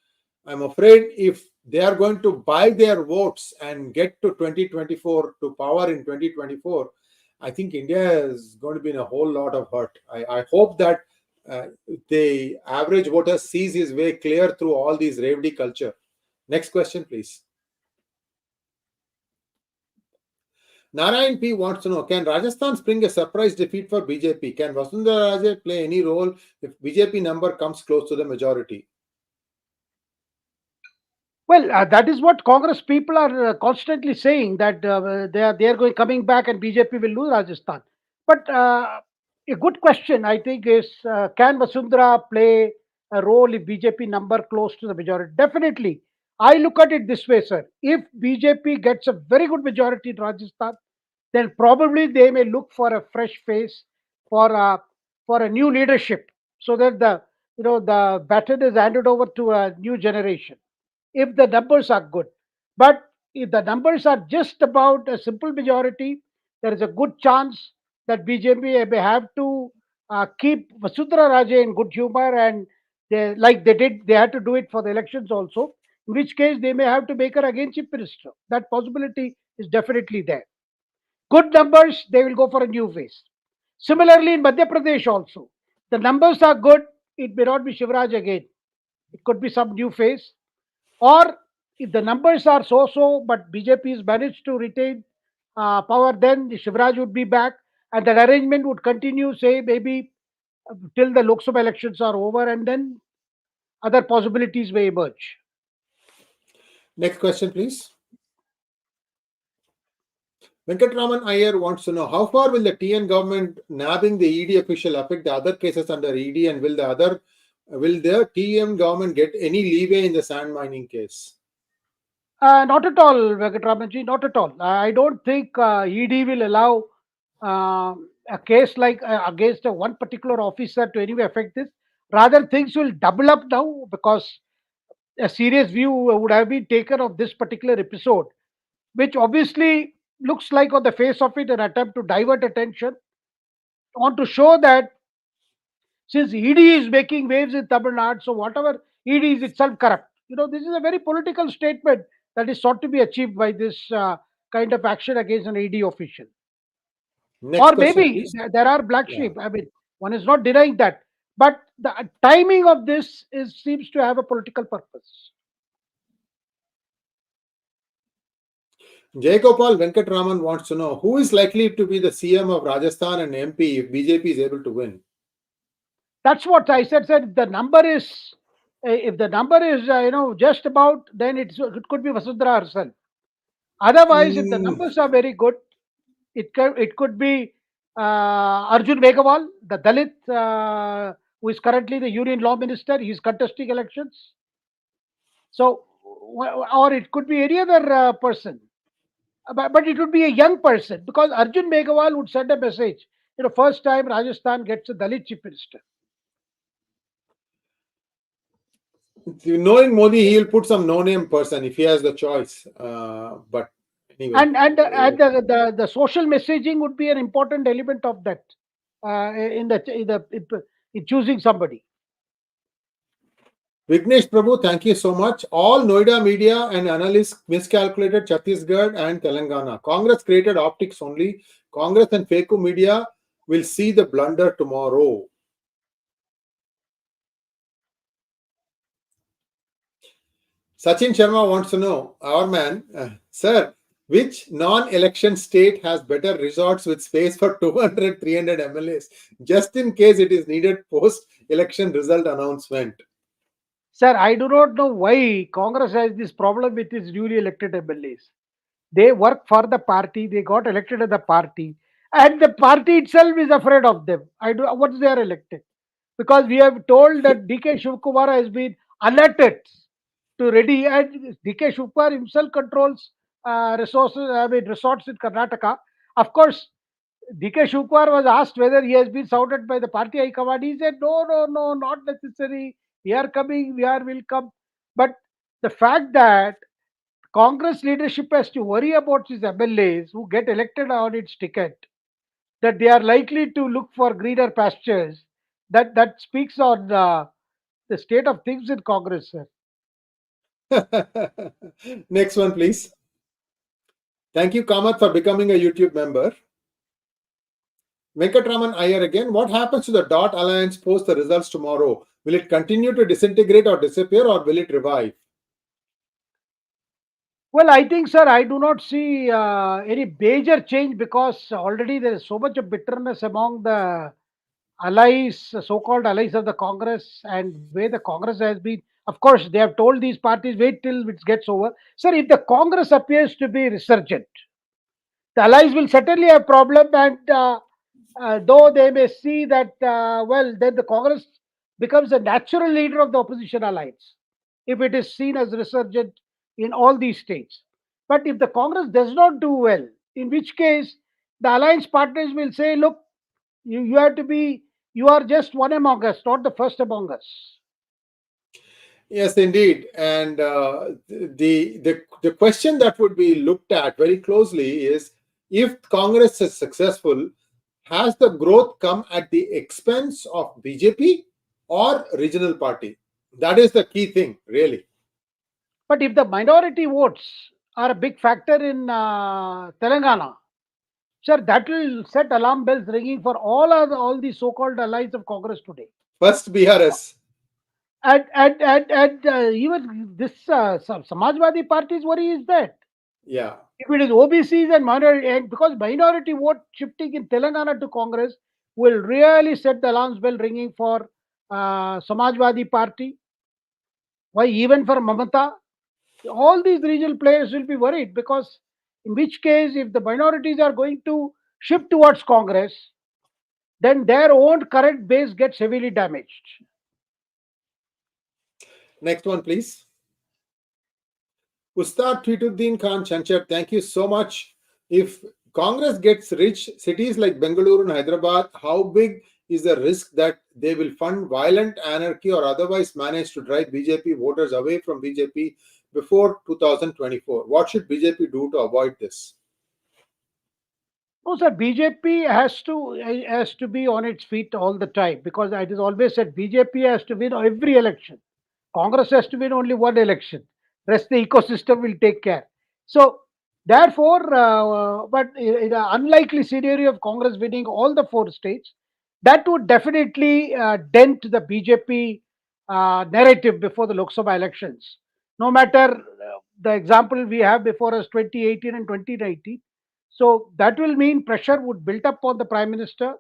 I'm afraid if they are going to buy their votes and get to 2024 to power in 2024, I think India is going to be in a whole lot of hurt. I hope that the average voter sees his way clear through all these Revdi culture. Next question, please. Narayan P wants to know, can Rajasthan spring a surprise defeat for BJP? Can Vasundhara Raje play any role if BJP number comes close to the majority? Well, that is what Congress people are constantly saying, that they are coming back and BJP will lose Rajasthan. But a good question, I think, is can Vasundhara play a role if BJP number close to the majority? Definitely. I look at it this way, sir. If BJP gets a very good majority in Rajasthan, then probably they may look for a fresh face, for a new leadership, so that the baton is handed over to a new generation, if the numbers are good. But if the numbers are just about a simple majority, there is a good chance that BJP may have to keep Vasundhara Raje in good humor, and they had to do it for the elections also. In which case, they may have to make her again chief minister. That possibility is definitely there. Good numbers, they will go for a new face. Similarly, in Madhya Pradesh also, the numbers are good. It may not be Shivraj again. It could be some new face. Or if the numbers are so, but BJP has managed to retain power, then Shivraj would be back, and that arrangement would continue, say, maybe till the Lok Sabha elections are over, and then other possibilities may emerge. Next question, please. Venkatraman Iyer wants to know, how far will the TN government nabbing the ED official affect the other cases under ED, and will the TN government get any leeway in the sand mining case? Not at all, Venkatramanji, not at all. I don't think ED will allow a case like against one particular officer to anyway affect this. Rather, things will double up now, because a serious view would have been taken of this particular episode, which obviously looks like on the face of it an attempt to divert attention, on to show that since ED is making waves in Tamil Nadu, so whatever ED is itself corrupt. This is a very political statement that is sought to be achieved by this kind of action against an ED official. Next Or question, maybe please. there are black sheep. I mean, one is not denying that. But the timing of this seems to have a political purpose. Jayagopal Venkatraman wants to know who is likely to be the CM of Rajasthan and MP if BJP is able to win. That's what I said. Said if the number is just about, then it could be Vasundhara herself. Otherwise, if the Mm, numbers are very good, it could be Arjun Megawal, the Dalit, who is currently the Union Law Minister. He's contesting elections. So, or it could be any other person, but it would be a young person because Arjun Megawal would send a message. First time Rajasthan gets a Dalit chief minister. knowing Modi, he'll put some no-name person if he has the choice. But anyway, And the social messaging would be an important element of that in choosing somebody. Vignesh Prabhu, thank you so much. All Noida media and analysts miscalculated Chhattisgarh and Telangana. Congress created optics only. Congress and fake media will see the blunder tomorrow. Sachin Sharma wants to know, our man, sir, which non-election state has better resorts with space for 200, 300 MLAs, just in case it is needed post-election result announcement? Sir, I do not know why Congress has this problem with its newly elected MLAs. They work for the party, they got elected as the party, and the party itself is afraid of them. What they are elected. Because we have told that DK Shivkumar has been alerted to Reddy, and DK Shivkumar himself controls resorts in Karnataka. Of course, DK Shivkumar was asked whether he has been sounded by the party high command. He said, no, no, no, not necessary. We are coming, will come. But the fact that Congress leadership has to worry about its MLAs who get elected on its ticket, that they are likely to look for greener pastures, that speaks on the state of things in Congress, sir. Next one, please. Thank you, Kamath, for becoming a YouTube member. Venkatraman Iyer again. What happens to the Dot Alliance post the results tomorrow? Will it continue to disintegrate or disappear, or will it revive? Well, I think, sir, I do not see any major change because already there is so much of bitterness among the allies, so-called allies of the Congress, and where the Congress has been. Of course, they have told these parties wait till it gets over. Sir, if the Congress appears to be resurgent, the allies will certainly have problem, and though they may see that, well, then the Congress becomes a natural leader of the opposition alliance if it is seen as resurgent in all these states. But if the Congress does not do well, in which case the alliance partners will say, look, you have to be, you are just one among us, not the first among us. Yes, indeed. And the question that would be looked at very closely is, if Congress is successful, has the growth come at the expense of BJP or regional party? That is the key thing, really. But if the minority votes are a big factor in Telangana, sir, that will set alarm bells ringing for all the so-called allies of Congress today. First, BRS. And even this Samajwadi Party's worry is that Yeah. if it is OBCs and minority, and because minority vote shifting in Telangana to Congress will really set the alarm bell ringing for Samajwadi Party. Why even for Mamata? All these regional players will be worried because, in which case, if the minorities are going to shift towards Congress, then their own current base gets heavily damaged. Next one, please. Ustad Tweetuddin Khan Chanchar, thank you so much. If Congress gets rich, cities like Bengaluru and Hyderabad, how big is the risk that they will fund violent anarchy or otherwise manage to drive BJP voters away from BJP before 2024? What should BJP do to avoid this? No, sir, BJP has to be on its feet all the time because it is always said BJP has to win every election. Congress has to win only one election. Rest the ecosystem will take care. So therefore, but in an unlikely scenario of Congress winning all the four states, That would definitely dent the BJP narrative before the Lok Sabha elections. No matter the example we have before us 2018 and 2019. So that will mean pressure would build up on the Prime Minister,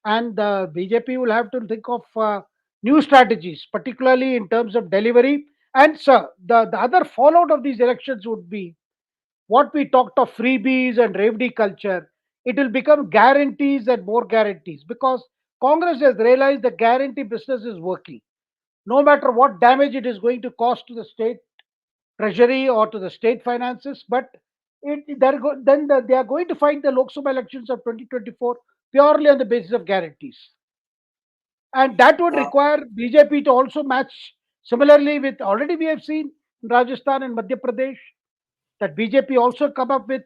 and the BJP will have to think of new strategies, particularly in terms of delivery. And sir, the other fallout of these elections would be what we talked of freebies and Revdi culture. It will become guarantees and more guarantees because Congress has realized the guarantee business is working. No matter what damage it is going to cost to the state treasury or to the state finances, but they are going to fight the Lok Sabha elections of 2024 purely on the basis of guarantees. And that would Uh, require BJP to also match similarly with already we have seen in Rajasthan and Madhya Pradesh that BJP also come up with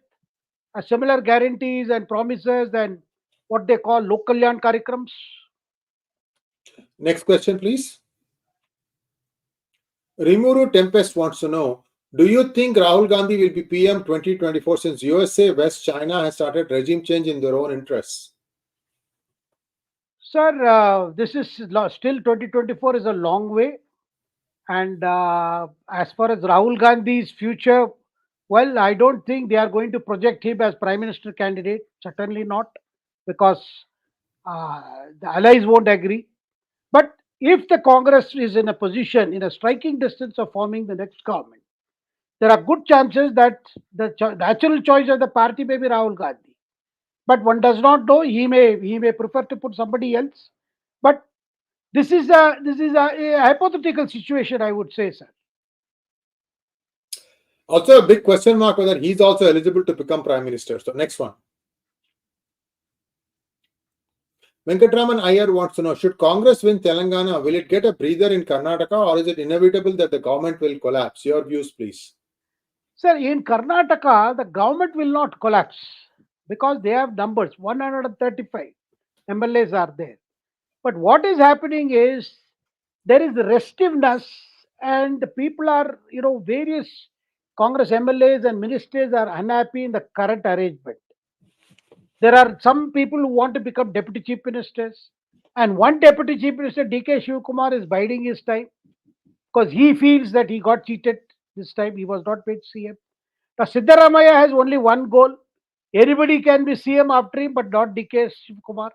similar guarantees and promises and what they call Lok Kalyan Karikrams. Next question, please. Rimuru Tempest wants to know, do you think Rahul Gandhi will be PM 2024 since USA, West China has started regime change in their own interests? Sir, this is still 2024 is a long way. And as far as Rahul Gandhi's future, well, I don't think they are going to project him as Prime Minister candidate. Certainly not, because the allies won't agree. But if the Congress is in a position, in a striking distance of forming the next government, there are good chances that the natural choice of the party may be Rahul Gandhi. But one does not know. He may prefer to put somebody else. But this is a hypothetical situation, I would say, sir. Also, a big question mark whether he's also eligible to become Prime Minister. So, next one. Venkatraman Iyer wants to know, should Congress win Telangana, will it get a breather in Karnataka or is it inevitable that the government will collapse? Your views, please. Sir, in Karnataka, the government will not collapse because they have numbers. 135 MLAs are there. But what is happening is there is restiveness, and the people are, various Congress MLAs and ministers are unhappy in the current arrangement. There are some people who want to become deputy chief ministers, and one deputy chief minister, DK Shivkumar, is biding his time because he feels that he got cheated this time. He was not made CM. Now, Siddaramaya has only one goal. Anybody can be CM after him, but not DK Shivkumar.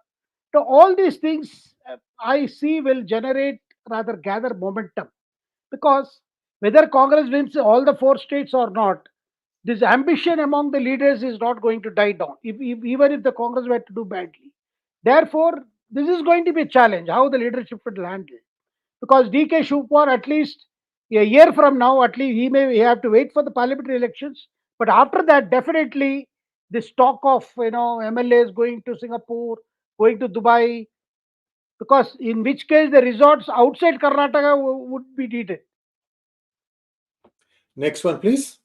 So, all these things I see will generate, rather gather momentum because whether Congress wins all the four states or not, this ambition among the leaders is not going to die down, even if the Congress were to do badly. Therefore, this is going to be a challenge how the leadership will handle it. Because DK Shivkumar, at least a year from now, at least he have to wait for the parliamentary elections. But after that, definitely this talk of MLAs going to Singapore, going to Dubai, because in which case the resorts outside Karnataka would be needed. Next one, please.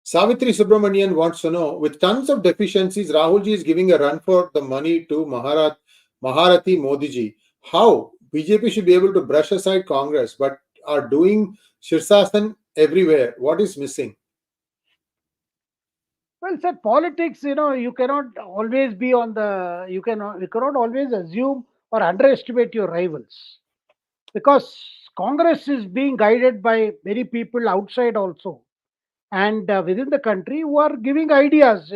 Savitri Subramanian wants to know, with tons of deficiencies, Rahulji is giving a run for the money to Maharati Modiji. How? BJP should be able to brush aside Congress, but are doing Shirsasan everywhere. What is missing? Well, sir, politics, you cannot always be on the, you cannot always assume or underestimate your rivals because Congress is being guided by many people outside also and within the country who are giving ideas.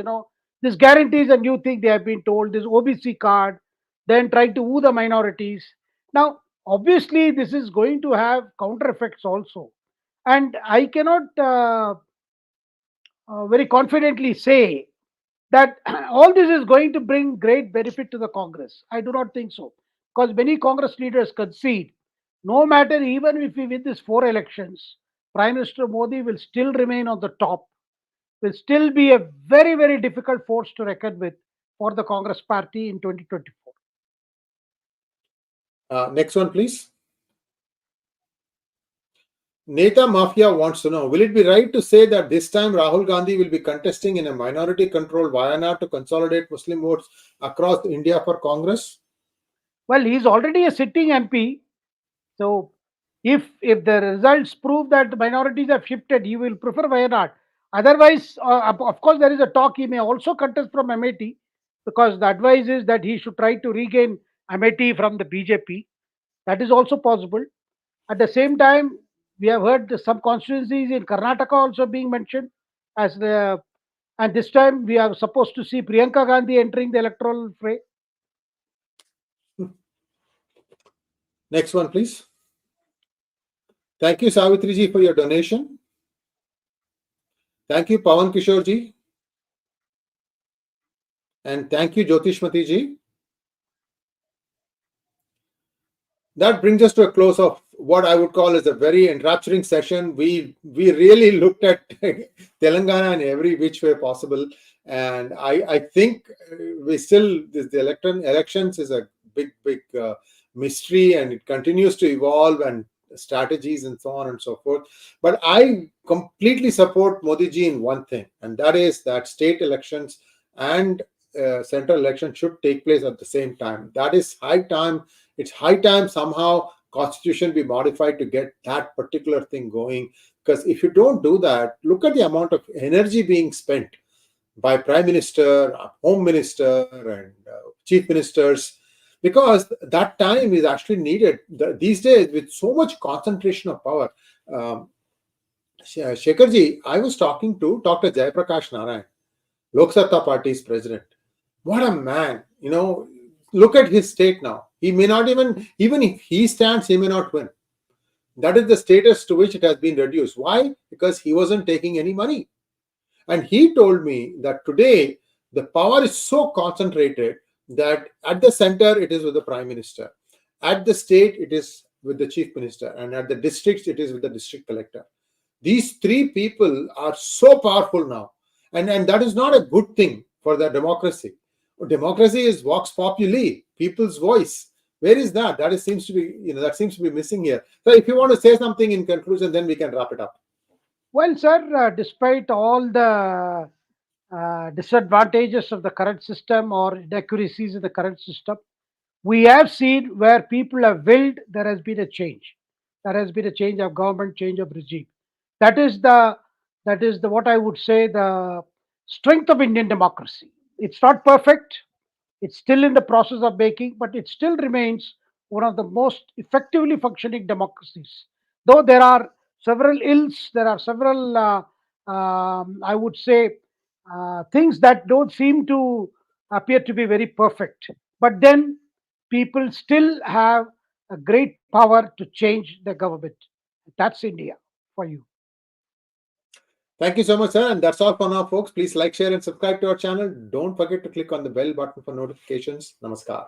This guarantees a new thing they have been told, this OBC card, then trying to woo the minorities. Now, obviously, this is going to have counter effects also. And I cannot very confidently say that all this is going to bring great benefit to the Congress. I do not think so. Because many Congress leaders concede, no matter even if we win these four elections, Prime Minister Modi will still remain on the top, will still be a very, very difficult force to reckon with for the Congress party in 2024. Next one, please. Neta Mafia wants to know, will it be right to say that this time Rahul Gandhi will be contesting in a minority-controlled Wayanad to consolidate Muslim votes across India for Congress? Well, he's already a sitting MP. So if the results prove that the minorities have shifted, he will prefer Wayanad. Otherwise, of course, there is a talk he may also contest from MAT. because the advice is that he should try to regain Amethi from the BJP. That is also possible. At the same time, we have heard some constituencies in Karnataka also being mentioned as the, and this time we are supposed to see Priyanka Gandhi entering the electoral fray. Next one, please. Thank you, Savitri ji, for your donation. Thank you, Pawan Kishore ji. And thank you, 𝗤𝙧𝙤𝘀𝘀 ji. That brings us to a close of what I would call as a very enrapturing session. We really looked at Telangana in every which way possible. And I think we still, the elections is a big mystery, and it continues to evolve, and strategies and so on and so forth. But I completely support Modi ji in one thing, and that is that state elections and central elections should take place at the same time. That is high time. It's high time somehow constitution be modified to get that particular thing going. Because if you don't do that, look at the amount of energy being spent by Prime Minister, Home Minister, and Chief Ministers, because that time is actually needed. These days, with so much concentration of power, Shekhar ji, I was talking to Dr. Jayaprakash Narayan, Lok Satta Party's president. What a man! Look at his state now. He may not even if he stands, he may not win. That is the status to which it has been reduced. Why? Because he wasn't taking any money. And he told me that today the power is so concentrated that at the center it is with the Prime Minister, at the state it is with the Chief Minister, and at the districts it is with the district collector. These three people are so powerful now, and that is not a good thing for the democracy. Democracy is vox populi, people's voice. Where is that? That seems to be missing here. So, if you want to say something in conclusion, then we can wrap it up. Well, sir, despite all the disadvantages of the current system or inaccuracies of the current system, we have seen where people have willed, there has been a change. There has been a change of government, change of regime. That is the what I would say the strength of Indian democracy. It's not perfect. It's still in the process of making, but it still remains one of the most effectively functioning democracies. Though there are several ills, there are several, I would say, things that don't seem to appear to be very perfect. But then people still have a great power to change the government. That's India for you. Thank you so much, sir. And that's all for now, folks. Please like, share, and subscribe to our channel. Don't forget to click on the bell button for notifications. Namaskar.